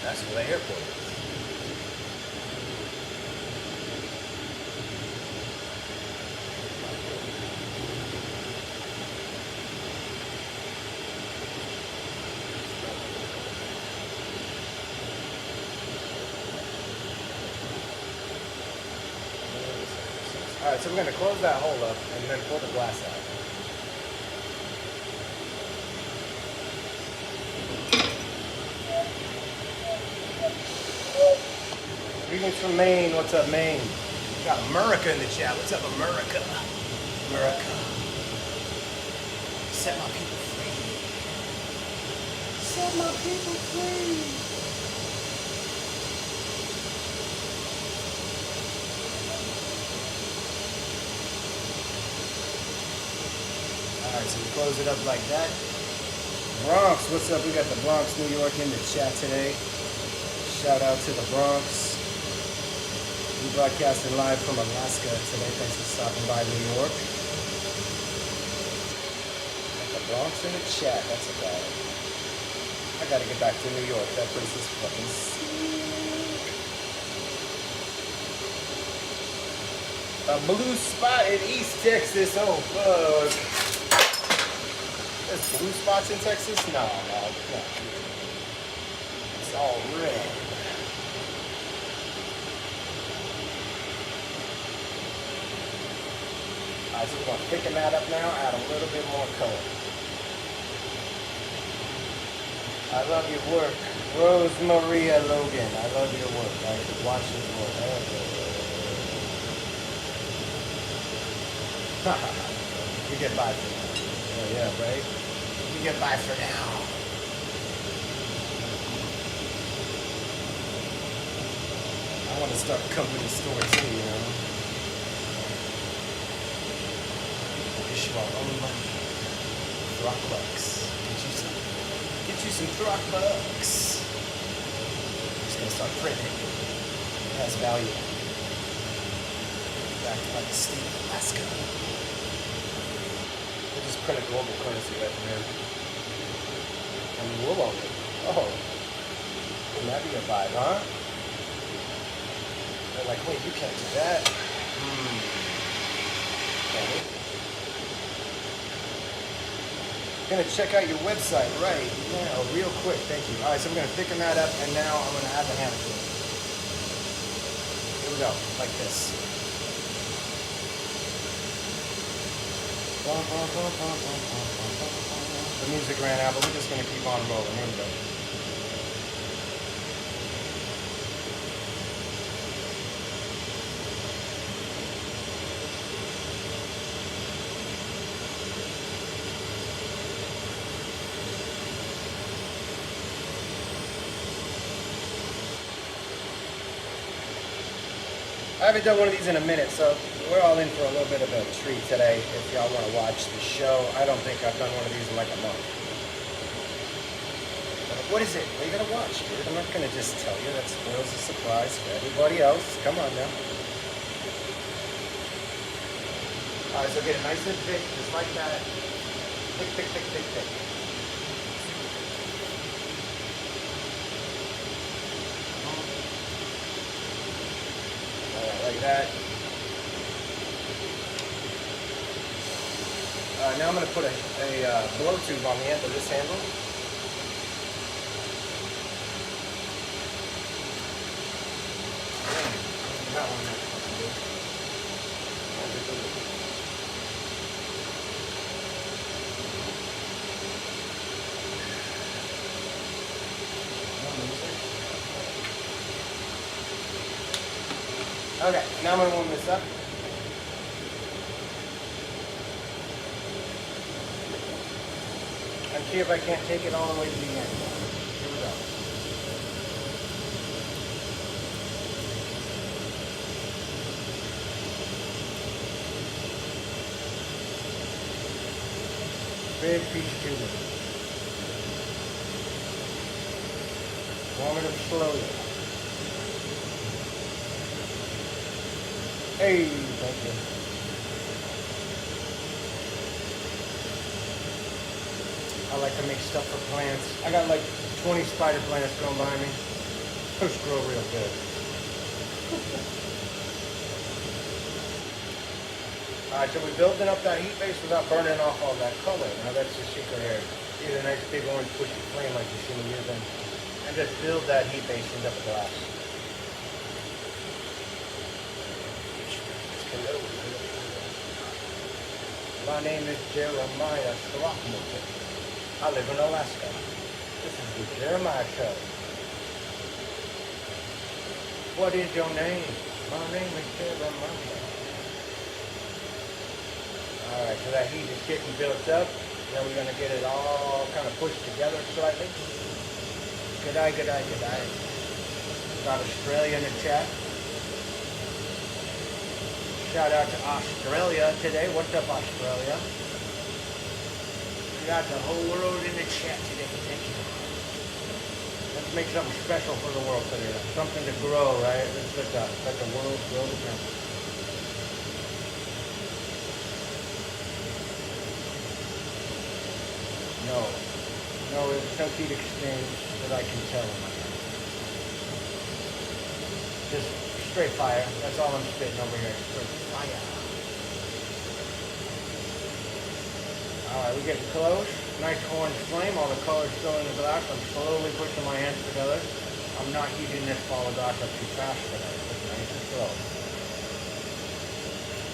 That's where the airport is. Alright, so we're going to close that hole up and then pull the glass out. Greetings from Maine. What's up, Maine? We got America in the chat. What's up, America? America. Set my people free. Set my people free. Alright, so we close it up like that. Bronx, what's up? We got the Bronx, New York in the chat today. Shout out to the Bronx. We broadcasting live from Alaska today. Thanks for stopping by New York. Got the Bronx in the chat. That's a guy. I gotta get back to New York. That place is fucking sick. A blue spot in East Texas. Oh fuck. There's blue spots in Texas? No. It's all red. Alright, so we're going to thicken that up now, add a little bit more color. I love your work. Rose Maria Logan, I love your work. I watch your work. You get by for now. Oh yeah, right? You get by for now. I want to start a company store too, you know? Issue our own money. Throck bucks. Get you some throck bucks. I'm just gonna start printing. It has value. Backed by the state of Alaska. We'll just print a global currency right from here. And we'll own it. Oh. Wouldn't that be a vibe, huh? They're like, wait, you can't do that. Okay. I'm gonna check out your website right now, real quick. Thank you. All right, so I'm gonna thicken that up, and now I'm gonna add the hammer to it. Here we go, like this. The music ran out, but we're just gonna keep on rolling. Here we go. I haven't done one of these in a minute, so we're all in for a little bit of a treat today. If y'all want to watch the show, I don't think I've done one of these in like a month. What is it? What are you gonna watch, dude? I'm not gonna just tell you. That spoils the surprise for everybody else. Come on now. Alright, so get it nice and thick, just like that. Thick, thick, thick, thick, thick. Alright, like that. Now I'm going to put a blow tube on the end of this handle. That one there. Okay, now I'm going to warm this up. And see if I can't take it all the way to the end. Here we go. Big piece of tubing. Warm it up slowly. Hey, thank you. I like to make stuff for plants. I got like 20 spider plants growing by me. Those grow real good. Alright, so we're building up that heat base without burning off all that color. Now that's the secret here. Use a nice big orange pushy flame like you see me using. And just build that heat base into the glass. My name is Jeremiah Throckmorton. I live in Alaska. This is the Jeremiah Show. What is your name? My name is Jeremiah. Alright, so that heat is getting built up. Then we're going to get it all kind of pushed together slightly. G'day, g'day, g'day. Got Australia in the chat. Shout out to Australia today. What's up, Australia? We got the whole world in the chat today. Thank you. Let's make something special for the world today. Something to grow, right? Let's let the world grow together. No, it's no heat exchange that I can tell in my hand. Just straight fire. That's all I'm spitting over here. Straight fire. Alright, we're getting close. Nice orange flame. All the color's still in the glass. I'm slowly pushing my hands together. I'm not heating this ball of glass up too fast today. It's nice and slow.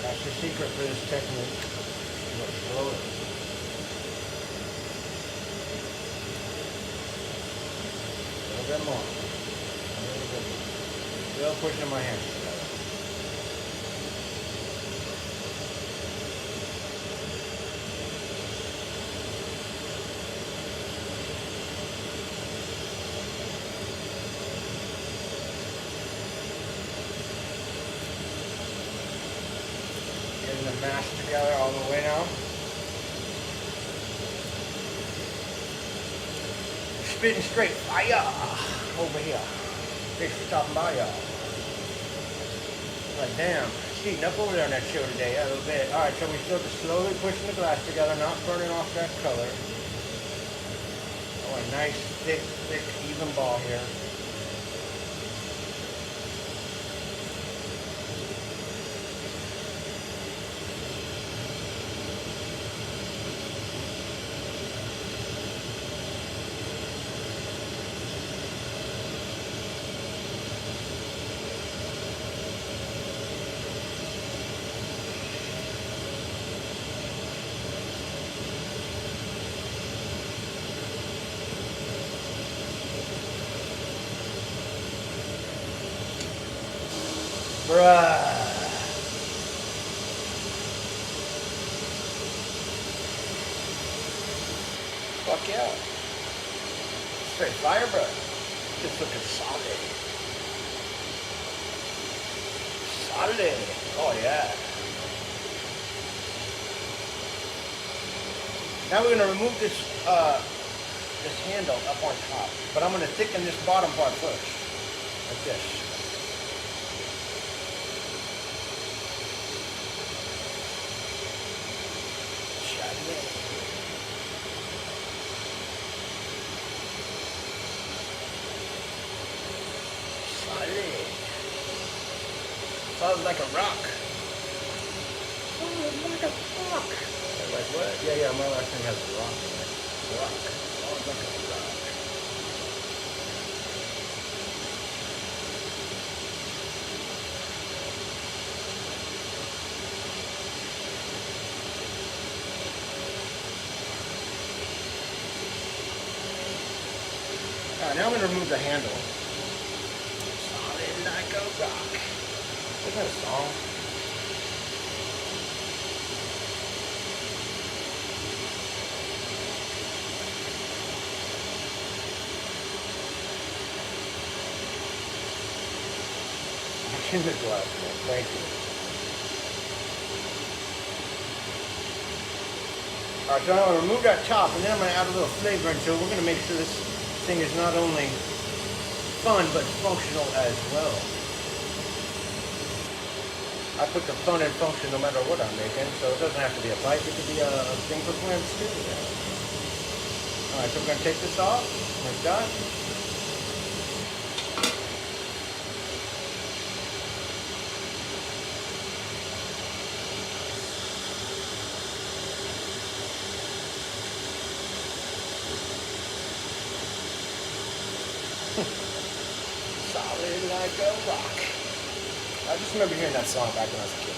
That's the secret for this technique. Do it slowly. A little bit more. A little bit more. Still pushing my hands together. Getting the mash together all the way now. Spitting straight fire over here. Thanks for stopping by, y'all. Like, damn, it's heating up over there on that show today, a little bit. Alright, so we're still just slowly pushing the glass together, not burning off that color. Oh, a nice, thick, even ball here. Bruh. Fuck yeah. Straight fire, bruh. Just looking solid. Solid. Oh yeah. Now we're gonna remove this this handle up on top, but I'm gonna thicken this bottom part first, like this. Solid. Solid like a rock. Solid like a rock. Like what? Yeah, my last name has rock in it. Rock. Solid like a rock. Alright, now I'm going to remove the handle. Solid like a rock. Isn't that a song? In the Glasswork, thank you. Alright, so I'm going to remove that top and then I'm going to add a little flavor into it. We're going to make sure this thing is not only fun but functional as well. I put the fun and function no matter what I'm making, so it doesn't have to be a pipe, it could be a thing for playing too. Alright, so we're going to take this off, like that. Solid like a rock. I just remember hearing that song back when I was a kid.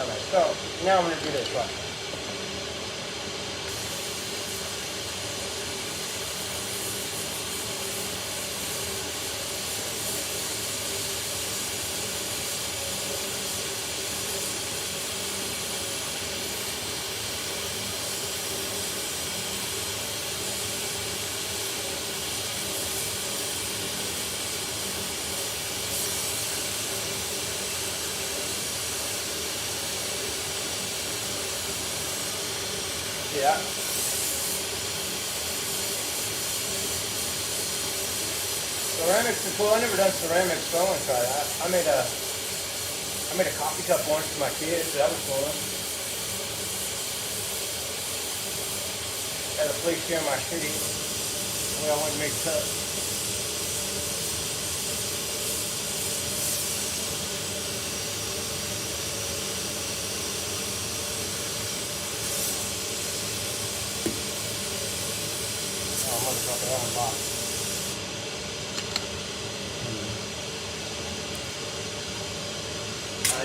Alright, so now I'm going to do this right. Yeah. Ceramics is cool. I never done ceramics, so I want to try that. I made a coffee cup once for my kids. That was cool. At a place here in my city where I want to make cups.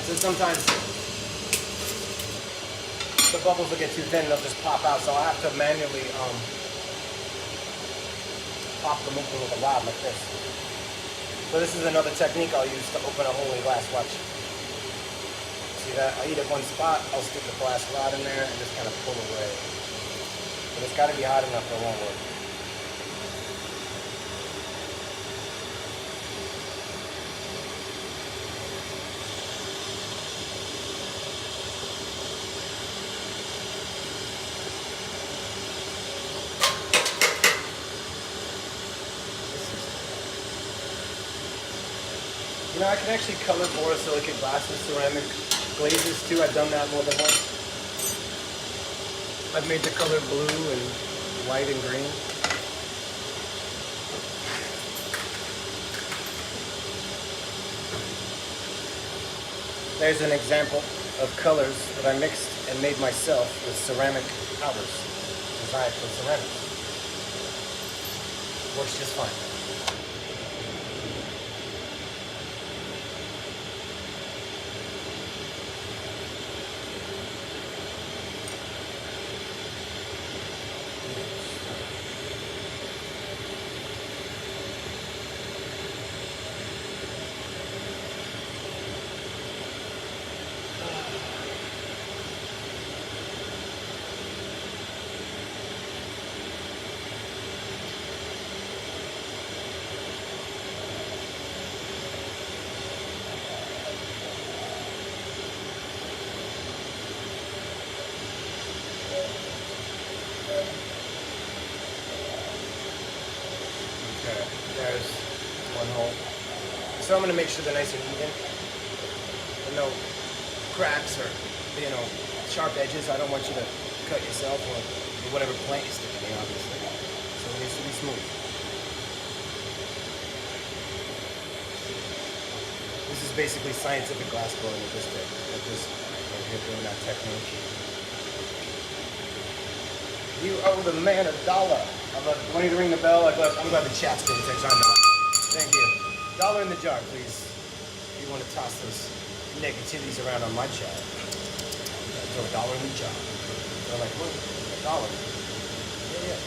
So sometimes the bubbles will get too thin, they'll just pop out, so I'll have to manually pop them open with a rod like this. So this is another technique I'll use to open a hole in glass. Watch. See that? I'll eat at one spot, I'll stick the glass rod in there and just kind of pull away. But it's got to be hot enough for it won't work. You know, I can actually color borosilicate glass with ceramic glazes too. I've done that more than once. I've made the color blue and white and green. There's an example of colors that I mixed and made myself with ceramic powders designed for ceramics. Works just fine. There's one hole. So I'm gonna make sure they're nice and even. With no cracks or, you know, sharp edges. I don't want you to cut yourself or whatever plant you're sticking in, obviously. So it needs to be smooth. This is basically scientific glass blowing at this bit. At this right here, doing that technique. You owe the man $1. I love it. Do I need to ring the bell? I'm glad the chat's paying attention. I'm not. Thank you. $1 in the jar, please. If you want to toss those negativities around on my chat. Throw $1 in the jar. They're like, what? $1? Yeah.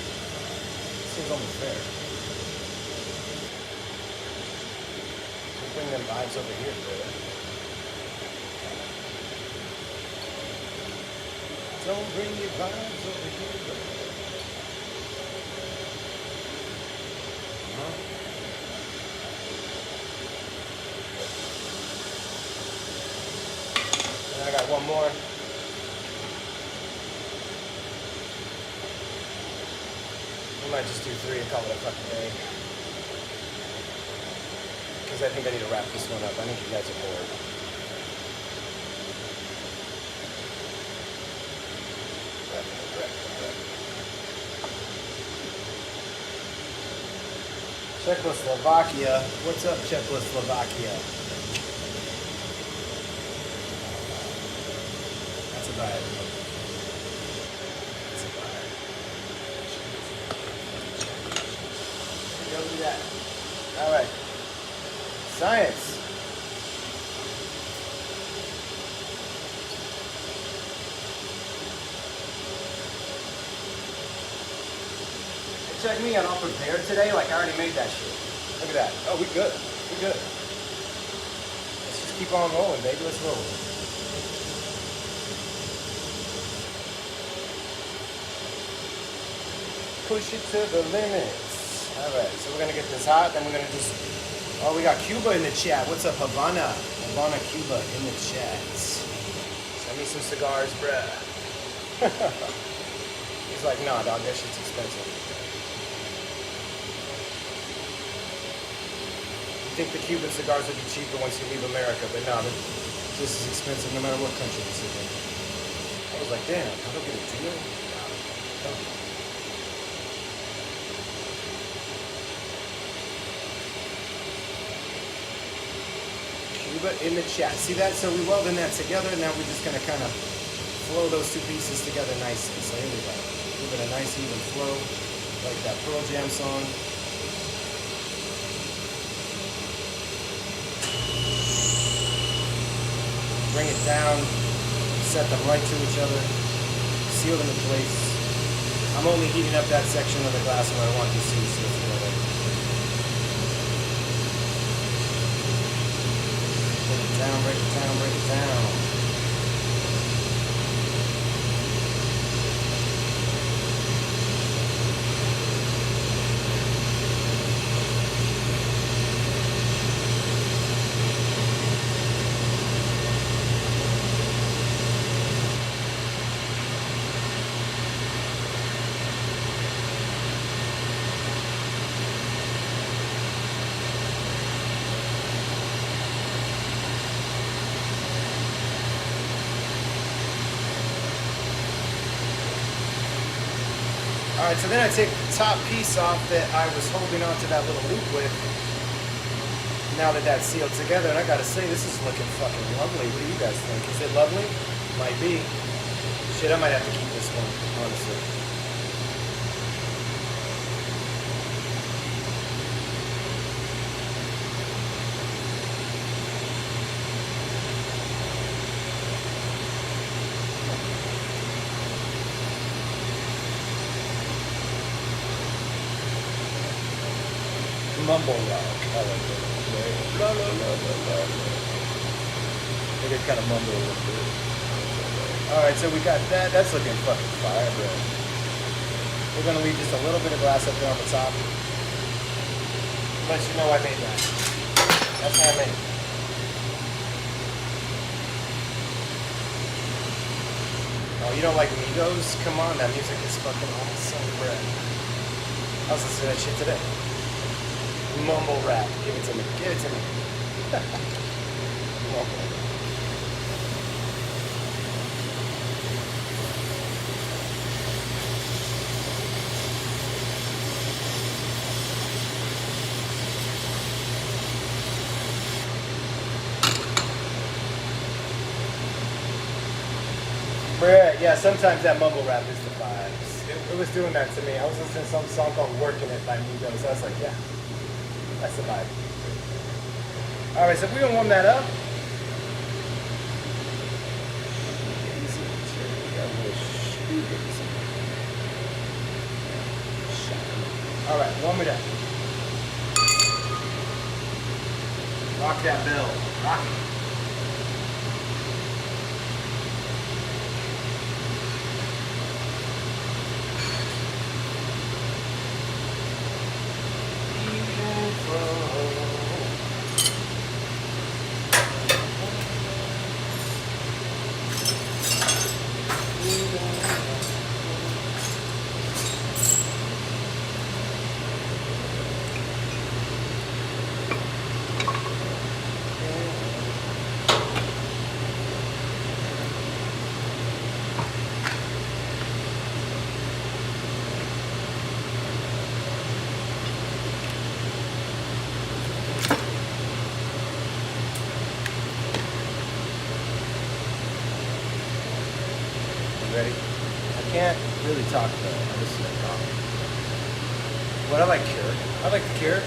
Seems almost fair. We'll bring them vibes over here, bro. Don't bring your vibes over here, bro. And I got one more. I might just do 3 and call it a fucking day. Because I think I need to wrap this one up. I think you guys are bored. Czechoslovakia. What's up, Czechoslovakia? That's about it. That's about it. Go do that. All right. Science. Check me out, all prepared today. Like I already made that shit. Look at that. Oh, we good. We good. Let's just keep on rolling, baby. Let's roll. Push it to the limits. All right. So we're gonna get this hot. Then we're gonna just. Oh, we got Cuba in the chat. What's up, Havana? Havana, Cuba in the chat. Send me some cigars, bruh. He's like, nah, dog. That shit's expensive. I think the Cuban cigars would be cheaper once you leave America, but no, this is expensive no matter what country this is in. I was like, damn, I don't get a deal? No. Cuba in the chat. See that? So we welded that together, now we're just gonna kind of flow those two pieces together nicely. So here we go. Give it a nice even flow, like that Pearl Jam song. Bring it down, set them right to each other, seal them in place. I'm only heating up that section of the glass where I want to see so it's ready. Break it down, break it down, break it down. Alright, so then I take the top piece off that I was holding on to that little loop with. Now that that's sealed together, and I gotta say, this is looking fucking lovely. What do you guys think? Is it lovely? Might be. Shit, I might have to keep this one, honestly. Mumble rock. I like it. La, la, la, la, la. I think it kind of mumble a little bit. Alright, so we got that. That's looking fucking fire, bro. We're going to leave just a little bit of glass up there on the top. Let you know I made that. That's handmade. Oh, you don't like Migos? Come on, that music is fucking awesome, bro. I was listening to that shit today. Mumble rap. Give it to me. Give it to me. Mumble. Bruh, yeah, sometimes that mumble rap is the vibes. It was doing that to me. I was listening to some song called Working It by Migos. I was like, yeah, that's the vibe. Alright, so if we don't warm that up. Alright, warm it up. Rock that bell. Rock it. Ready? I can't really talk though. I'm just gonna talk. What I like Cure. I like the Cure.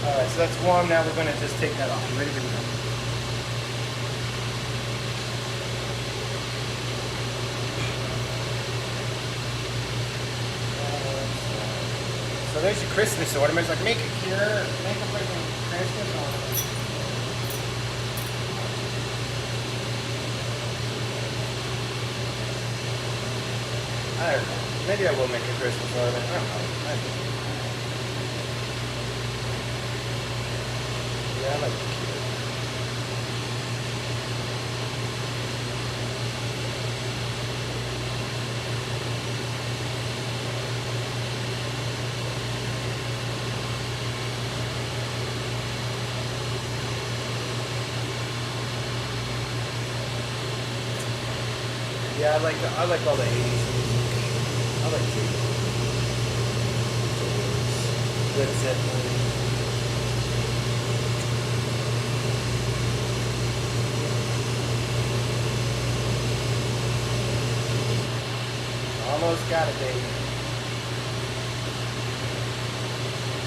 Alright, so that's warm. Now we're gonna just take that off. You ready? Here we go. So there's your Christmas ornaments. Like, make a Cure. Make a freaking Christmas ornament. I don't know. Maybe I will make a Christmas ornament. I don't know. Yeah, I like the Cure. Yeah, I like all the 80s music. I like Doors, Led Zeppelin. Almost got it, baby.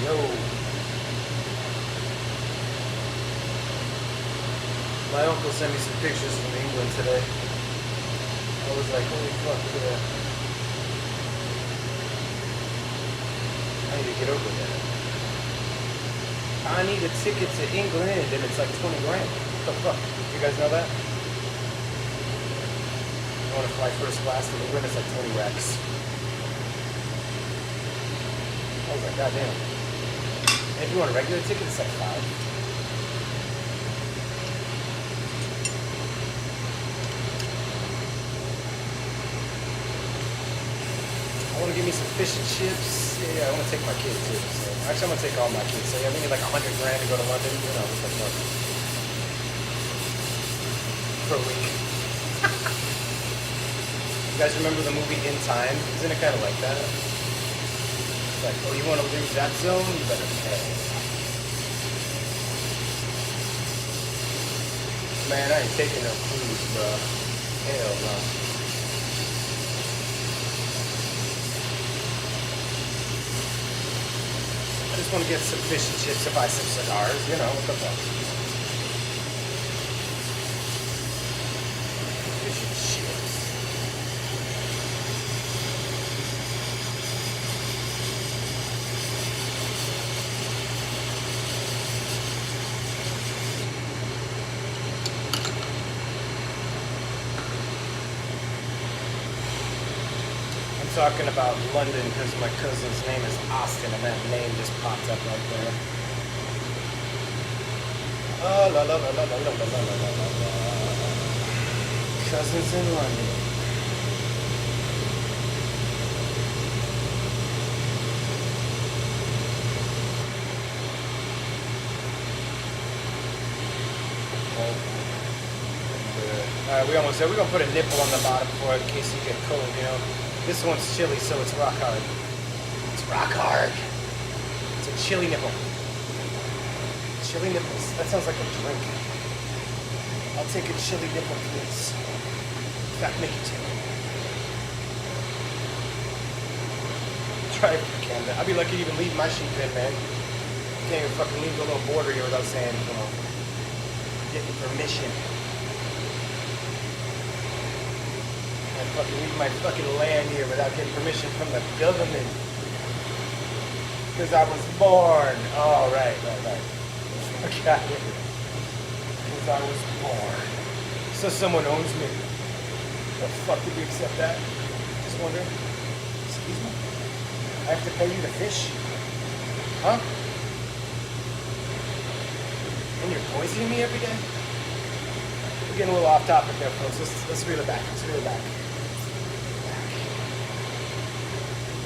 Yo. My uncle sent me some pictures from England today. I was like, holy fuck, look at that. I need to get over that. I need a ticket to England and it's like 20 grand. What the fuck? You guys know that? You want to fly first class to England? It's like 20 racks. I was like, goddamn. And if you want a regular ticket, it's like 5. I want to give me some fish and chips. Yeah, I want to take my kids too. So. Actually, I'm going to take all my kids. So yeah, we need like 100 grand to go to London. You know, it's like nothing. For a week. You guys remember the movie In Time? Isn't it kind of like that? It's like, oh, you want to leave that zone? You better pay. Man, I ain't taking no cruise, bro. Hell no. I just want to get some fish and chips and buy some cigars, you know, what the fuck. Fish and chips. Talking about London because my cousin's name is Austin and that name just popped up right there. Oh, la la la la la la la la la la. Cousins in London. Alright, we almost there. We're gonna put a nipple on the bottom for it in case you get cold, you know. This one's chilly, so it's rock hard. It's rock hard. It's a chili nipple. Chili nipples. That sounds like a drink. I'll take a chili nipple, please. In fact, make it two. Try it if you can. I'd be lucky to even leave my sheep in, man. Can't even fucking leave the little border here without saying, you know, getting permission. I fucking leave my fucking land here without getting permission from the government. Because I was born. Oh, right. Okay. Because I was born. So someone owns me. The fuck did we accept that? Just wondering. Excuse me? I have to pay you to fish? Huh? And you're poisoning me every day? We're getting a little off topic there, folks. Let's reel it back.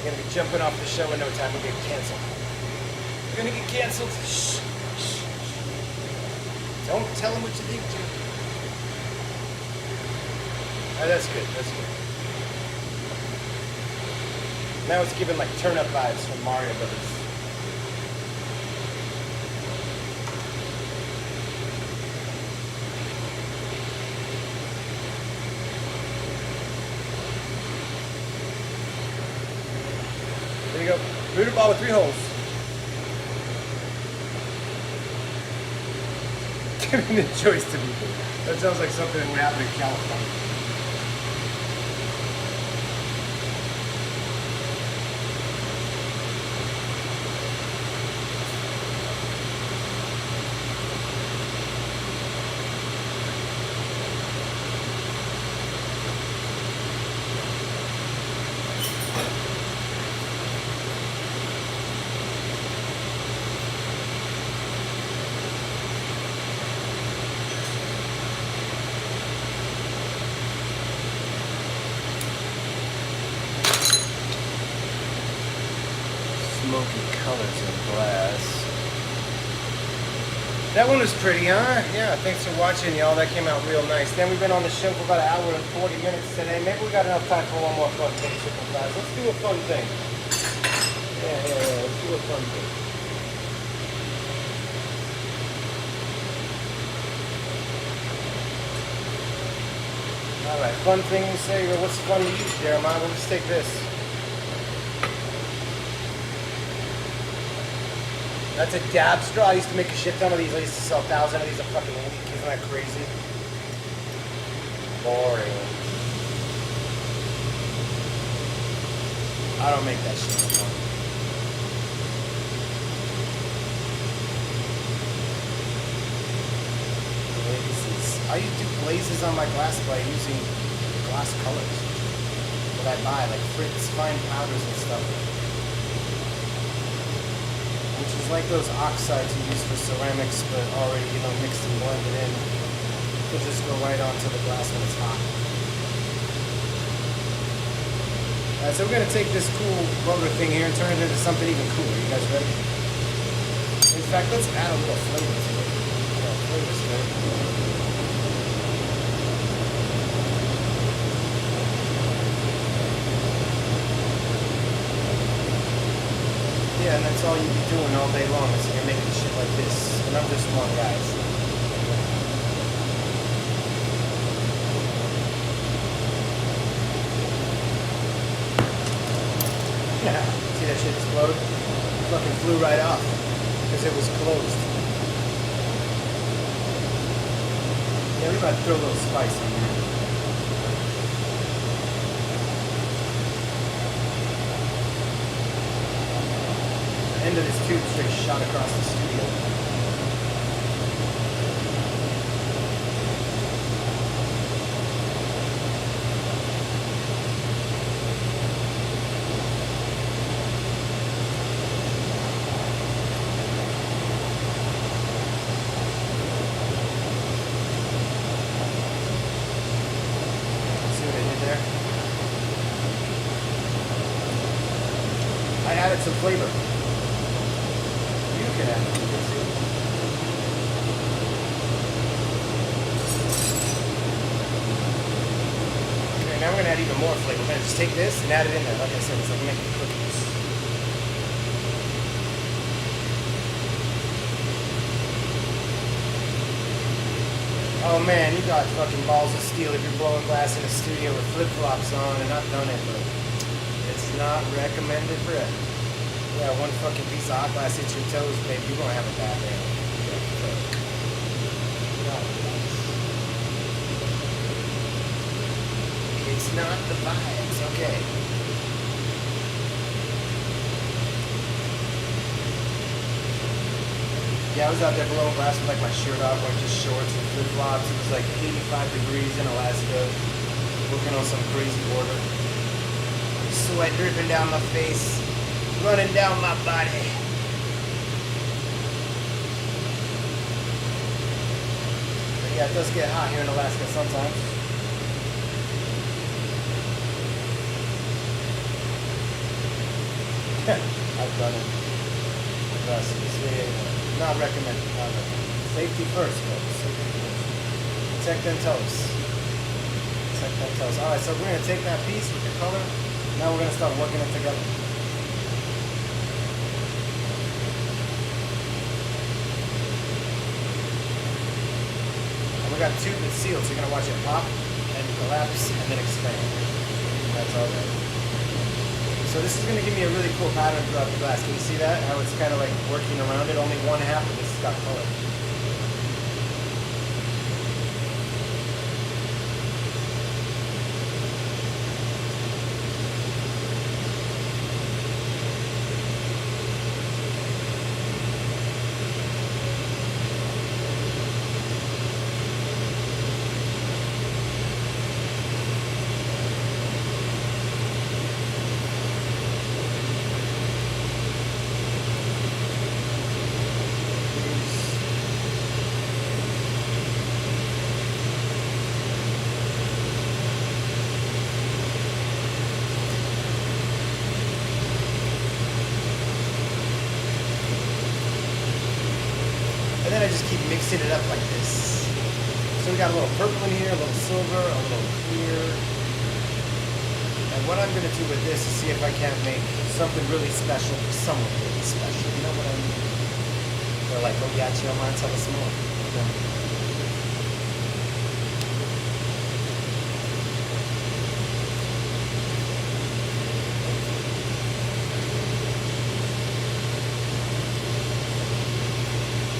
We're gonna be jumping off the show in no time. We're gonna get canceled. We're gonna get canceled. Shh. Don't tell them what you think, Jim. Oh, that's good. Now it's giving like turn-up vibes from Mario Brothers. There you go. Rooter ball with 3 holes. Giving the choice to people. That sounds like something that would happen in California. Smoky colors in glass. That one was pretty, huh? Yeah, thanks for watching, y'all. That came out real nice. Then we've been on the show for about 1 hour and 40 minutes today. Maybe we got enough time for one more fun thing, super fast. Let's do a fun thing. Yeah. Let's do a fun thing. Alright, fun thing you say. Well, what's fun to you, Jeremiah? Well, let's take this. That's a dab straw. I used to make a shit ton of these. I used to sell 1,000 of these a fucking week. Isn't that crazy? Boring. I don't make that shit anymore. Glazes. I used to do glazes on my glass by using glass colors that I buy, like Fritz fine powders and stuff. Which is like those oxides you use for ceramics, but already, you know, mixed and blended in. They'll just go right onto the glass when it's hot. Alright, so we're going to take this cool roller thing here and turn it into something even cooler. You guys ready? In fact, let's add a little flavor to it. Yeah, flavor's good. Yeah, and that's all you be doing all day long is you're making shit like this. And I'm just one, guys. Yeah, see that shit explode? It fucking flew right off because it was closed. Yeah, we might throw a little spice in there. End of this tube straight shot across the studio. See what I did there? I added some flavor. You can add it. I'm gonna add even more flavor. We're gonna just take this and add it in there. Like I said, it's like making cookies. Oh man, you got fucking balls of steel if you're blowing glass in a studio with flip-flops on, and I've done it, but it's not recommended for it. Yeah, one fucking piece of hot glass hits your toes, baby, you're gonna have a bad day. It's not the vibes, okay. Yeah, I was out there blowing glass with like my shirt off, like just shorts and flip-flops. It was like 85 degrees in Alaska, working on some crazy order. Sweat dripping down my face, running down my body. But yeah, it does get hot here in Alaska sometimes. I've done it. Trust me. Not recommended. Not recommended. Safety first, folks. Safety first. Protect them toes. Protect them toes. All right, so we're gonna take that piece with the color. Now we're gonna start working it together. And we got a tube that's sealed, so you're gonna watch it pop and collapse and then expand. That's all right. So this is going to give me a really cool pattern throughout the glass. Can you see that? How it's kind of like working around it? Only one half of this has got color. And then I just keep mixing it up like this. So we got a little purple in here, a little silver, a little clear. And what I'm going to do with this is see if I can't make something really special for someone really special. You know what I mean? They're like, oh yeah, chill, man, tell us more. Yeah.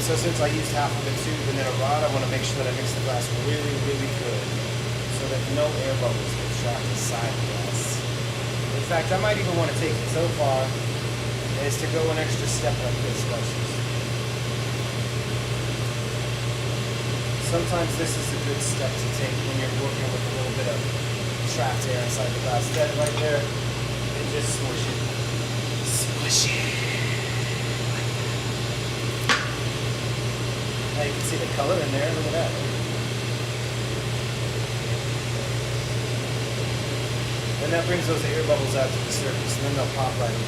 So since I used half of a tube and then a rod, I want to make sure that I mix the glass really, really good so that no air bubbles get trapped inside the glass. In fact, I might even want to take it so far as to go an extra step like this, folks. Sometimes this is a good step to take when you're working with a little bit of trapped air inside the glass. That right there, and just squish it. Squish it. Now you can see the color in there, look at that. And that brings those air bubbles out to the surface, and then they'll pop right in.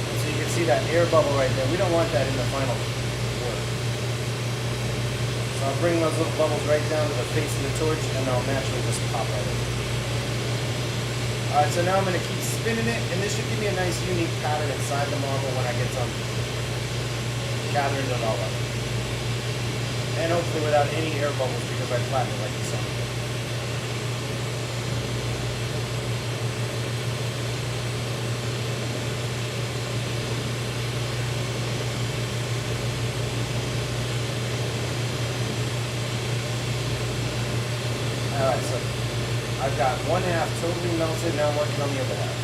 And so you can see that air bubble right there. We don't want that in the final work. So I'll bring those little bubbles right down to the face of the torch, and they'll naturally just pop right in. Alright, so now I'm going to keep spinning it, and this should give me a nice unique pattern inside the marble when I get done gathering it all up. And hopefully without any air bubbles because I flattened it like the sun. Alright, so I've got one half totally melted, now I'm working on the other half.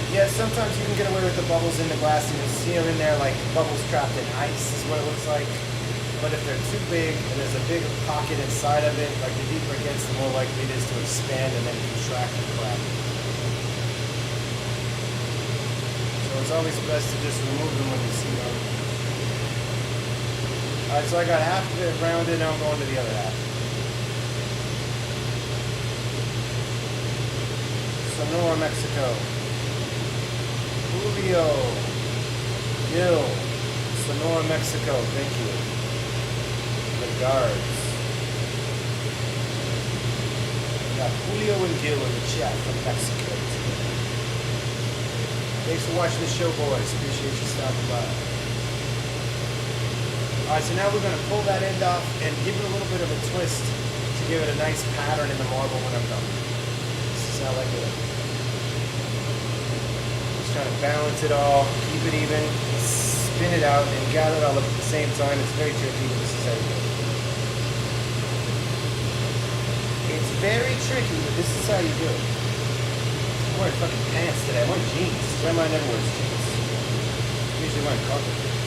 Yeah, sometimes you can get away with the bubbles in the glass and you'll see them in there like bubbles trapped in ice is what it looks like. But if they're too big and there's a big pocket inside of it, like the deeper it gets, the more likely it is to expand and then contract and crack. So it's always best to just remove them when you see them. Alright, so I got half of it rounded, now I'm going to the other half. Sonora, Mexico. Julio. Gil. Sonora, Mexico. Thank you. The guards. We got Julio and Gil in the chat from Mexico today. Thanks for watching the show, boys. Appreciate you stopping by. Alright, so now we're going to pull that end off and give it a little bit of a twist to give it a nice pattern in the marble when I'm done. This is how I do it. Just trying to balance it all, keep it even, spin it out, and gather it all up at the same time. It's very tricky, but this is how you do it. It's very tricky, but this is how you do it. I'm wearing fucking pants today. I'm wearing jeans. Jeremiah never wears jeans. I'm usually wearing carpet pants.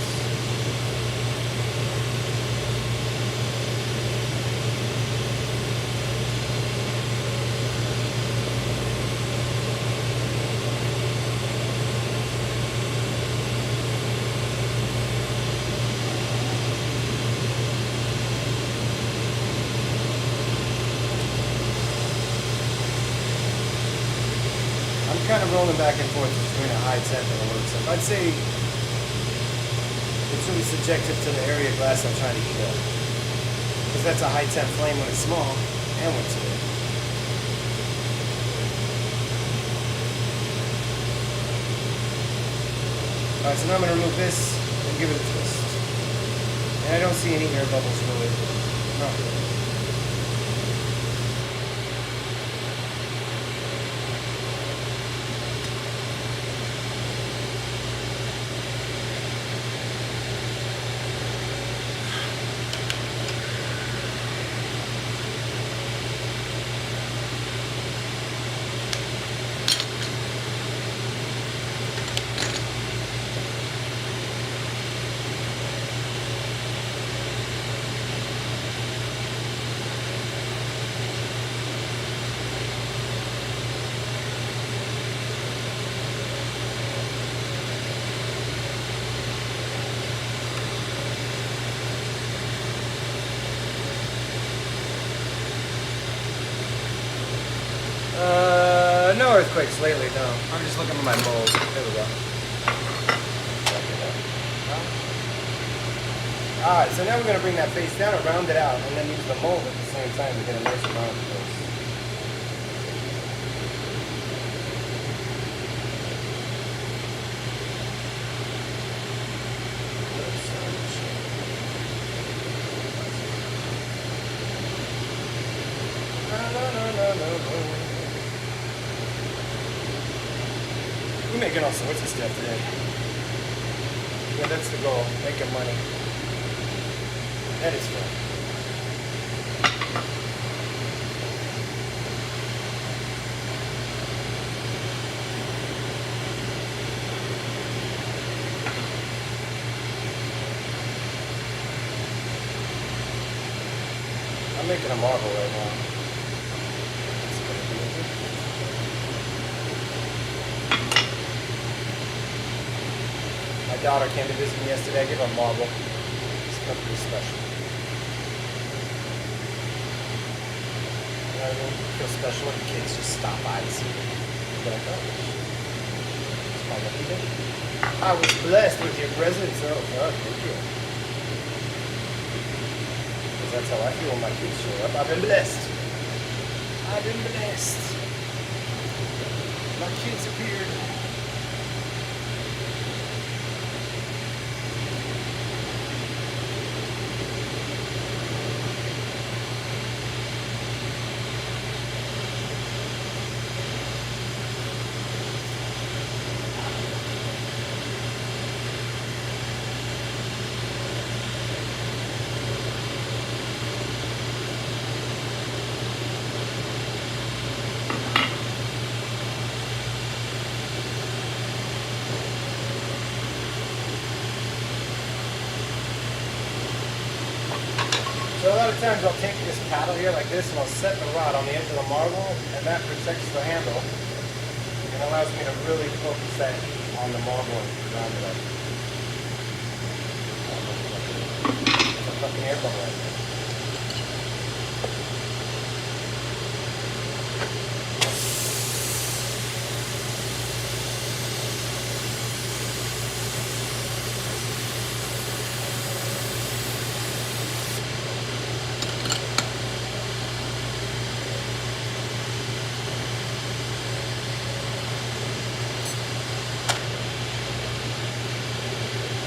Kind of rolling back and forth between a high temp and a low temp. I'd say it's really subjective to the area of glass I'm trying to heat up. Because that's a high temp flame when it's small and when it's big. Alright, so now I'm going to remove this and give it a twist. And I don't see any air bubbles really. Not really. No earthquakes lately, no. I'm just looking at my mold. There we go. Alright, so now we're going to bring that face down and round it out, and then use the mold at the same time to get a nice round face. We're making all sorts of stuff today. Yeah, that's the goal. Making money. That is fun. I'm making a marble right now. My daughter came to visit me yesterday. I gave her a marble. It's pretty special. You know what I mean? It feels special when the kids just stop by and see me. But I thought, it's my lucky day. I was blessed with your presence. Oh, God, thank you. Because that's how I feel when my kids show up. I've been blessed. I've been blessed. My kids appeared. So a lot of times I'll take this paddle here like this and I'll set the rod on the edge of the marble, and that protects the handle and allows me to really focus that on the marble and round it up. fucking air bubble right there.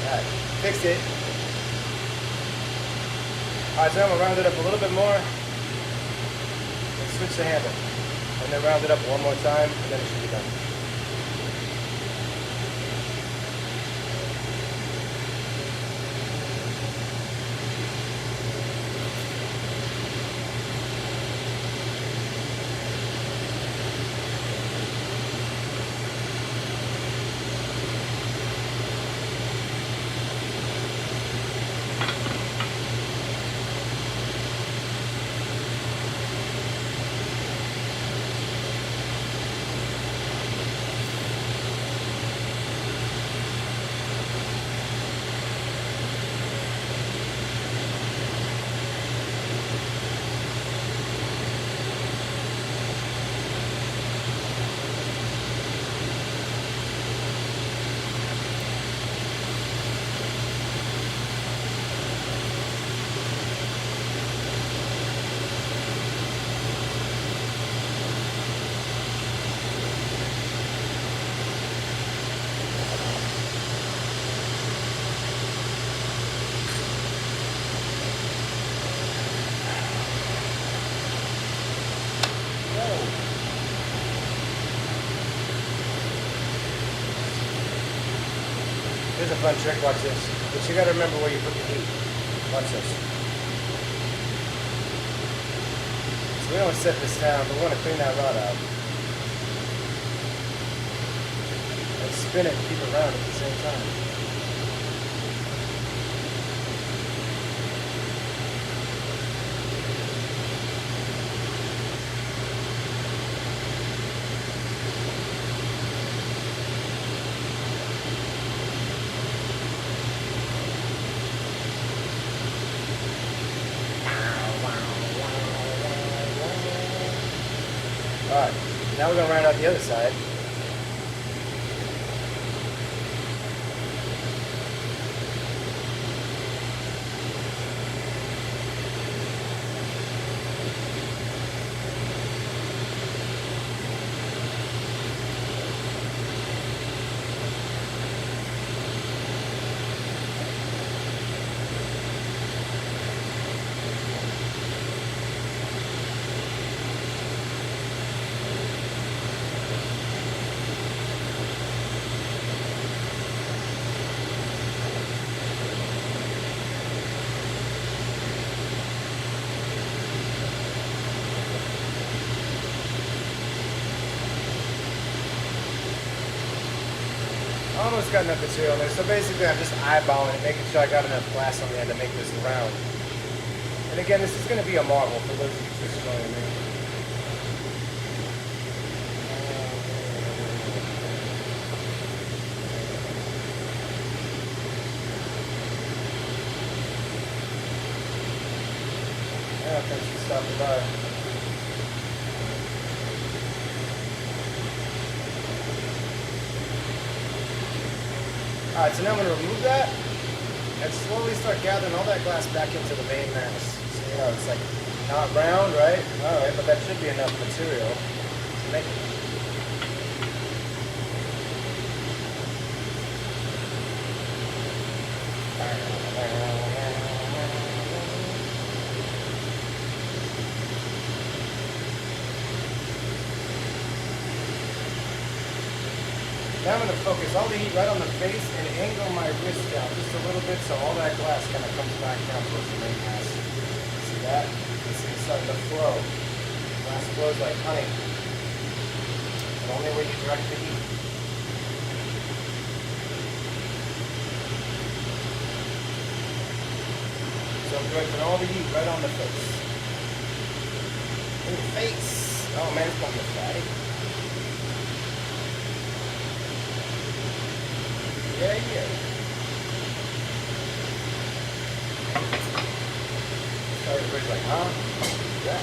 Alright, fixed it. Alright, so I'm going to round it up a little bit more. And switch the handle. And then round it up one more time, and then it should be done. Here's a fun trick, watch this. But you gotta remember where you put the heat. Watch this. So we don't set this down, but we want to clean that rod out. And spin it and keep it round at the same time. Alright, now we're going to round out the other side. Almost got enough material in there, so basically I'm just eyeballing it, making sure I got enough glass on the end to make this round. And again, this is going to be a marble for those of you just joining me. I think she stopped by. Alright, so now I'm going to remove that and slowly start gathering all that glass back into the main mass. So, you know, it's like not round, right? Alright, but that should be enough material to make it. Now I'm going to focus all the heat right on the face and angle my wrist down just a little bit so all that glass kind of comes back down towards the main mass. See that? You see it's starting to flow. Glass flows like honey. But only where you direct the heat. So I'm directing all the heat right on the face. In the face! Oh man, it's going to be fatty. Yeah. Like, huh? Yeah.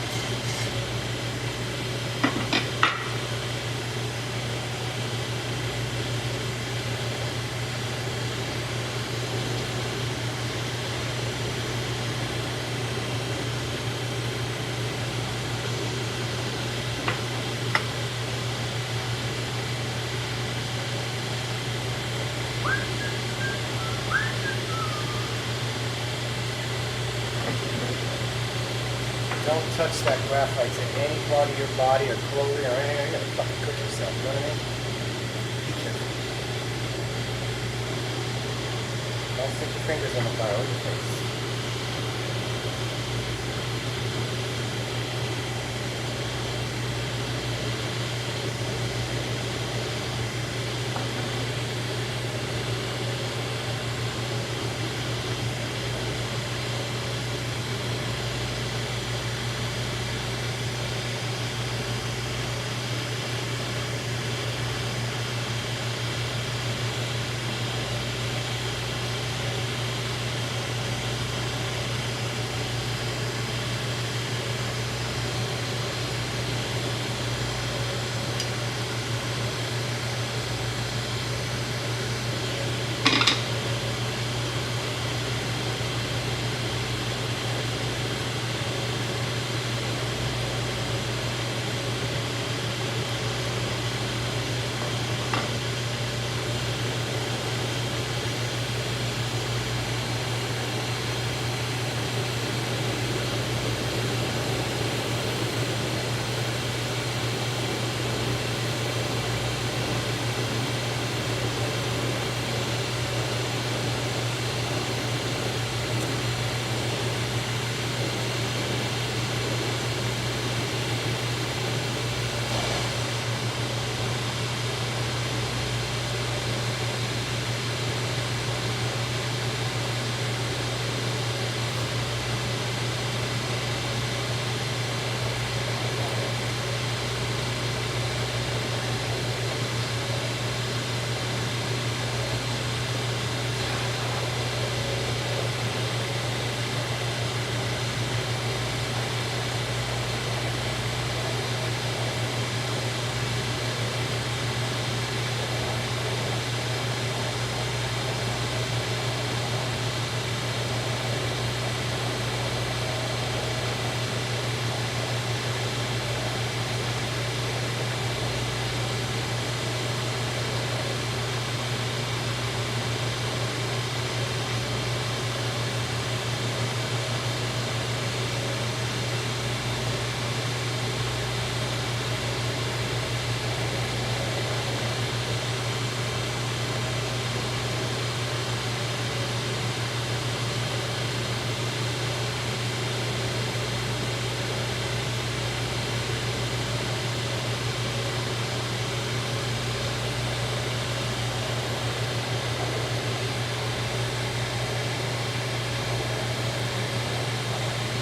Don't touch that graphite to any part of your body or clothing or anything. You're gonna fucking cook yourself, you know what I mean? Be careful. Don't stick your fingers in the fire or your face.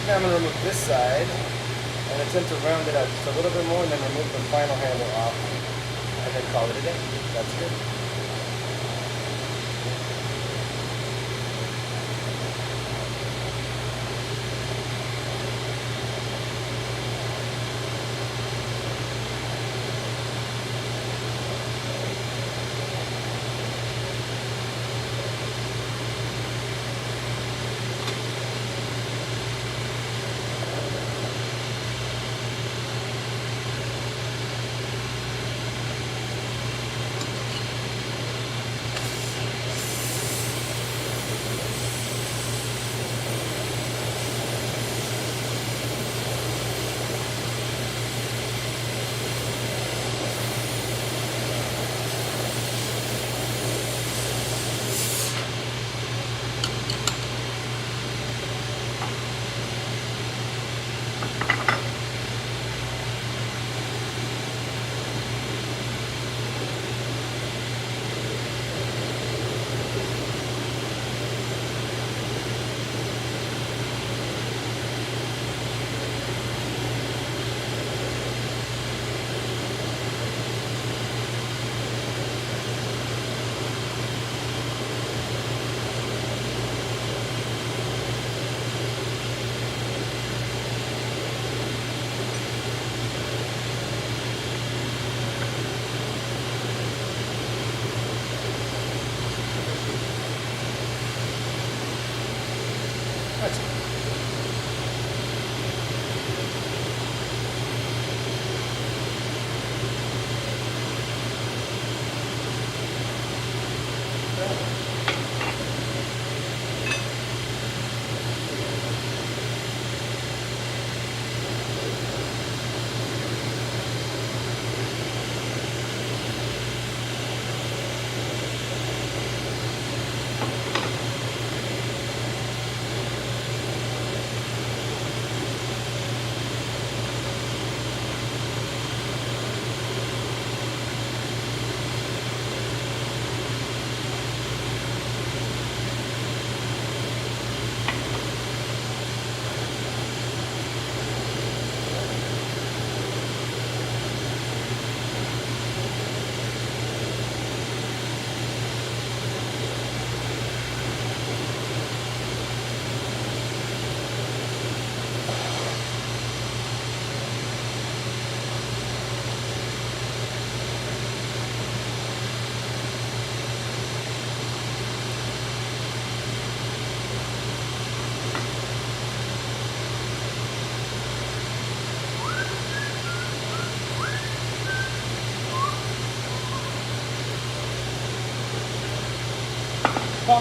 Now I'm going to remove this side and attempt to round it out just a little bit more and then remove the final handle off and then call it a day. That's good. See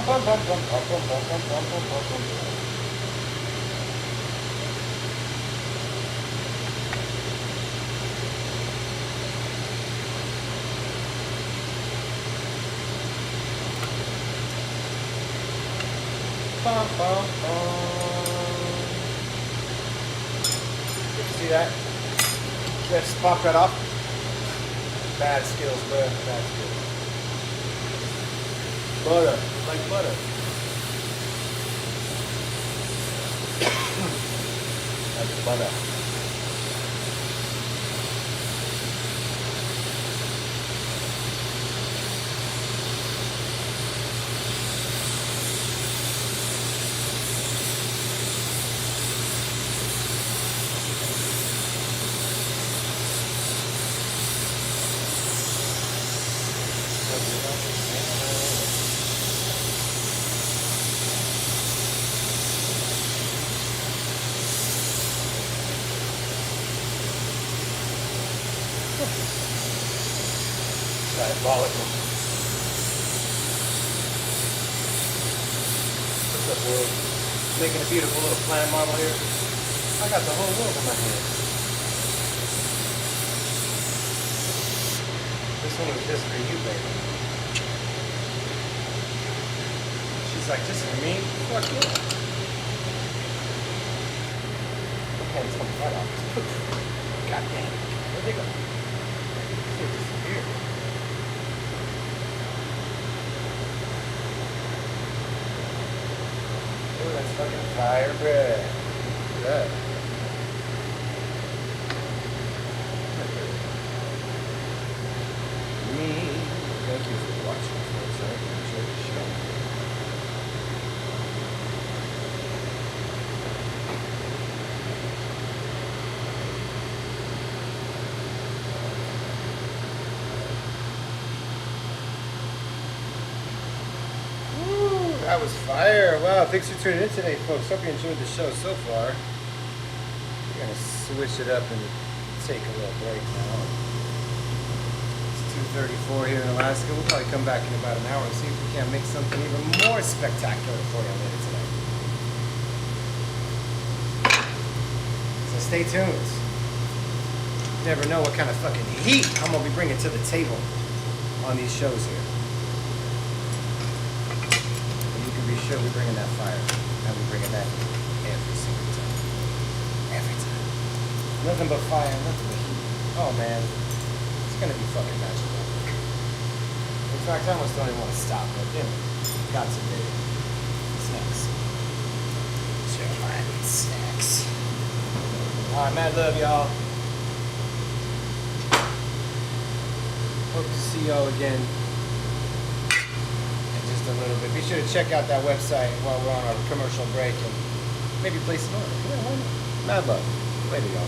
that? Just pop that off. Bad skills, bro. Bad skills. Butter. Like butter. Like butter. Diabolical. What's up, world? Making a beautiful little plant model here. I got the whole world in my hand. This one was just for you, baby. She's like, just for me? Fuck yeah. Okay, it's coming right off. God damn. Where'd they go? They disappeared. Ooh, that's fucking fire bread. Look at that. Me. Thank you for watching, folks. I enjoyed the show. That was fire. Wow, thanks for tuning in today, folks. Hope you enjoyed the show so far. We're going to switch it up and take a little break now. It's 2:34 here in Alaska. We'll probably come back in about an hour and see if we can't make something even more spectacular for you later tonight. So stay tuned. You never know what kind of fucking heat I'm going to be bringing to the table on these shows here. Be sure we bring in that fire, and we bring in that every single time. Every time. Nothing but fire, nothing but heat. Oh man, it's gonna be fucking magical. In fact, I almost don't even want to stop, but you know, got to do it. Snacks. Sure, I need snacks. Alright, mad love, y'all. Hope to see y'all again. A little bit. Be sure to check out that website while we're on our commercial break and maybe place an order. Yeah, why not? Mad love. Later, y'all.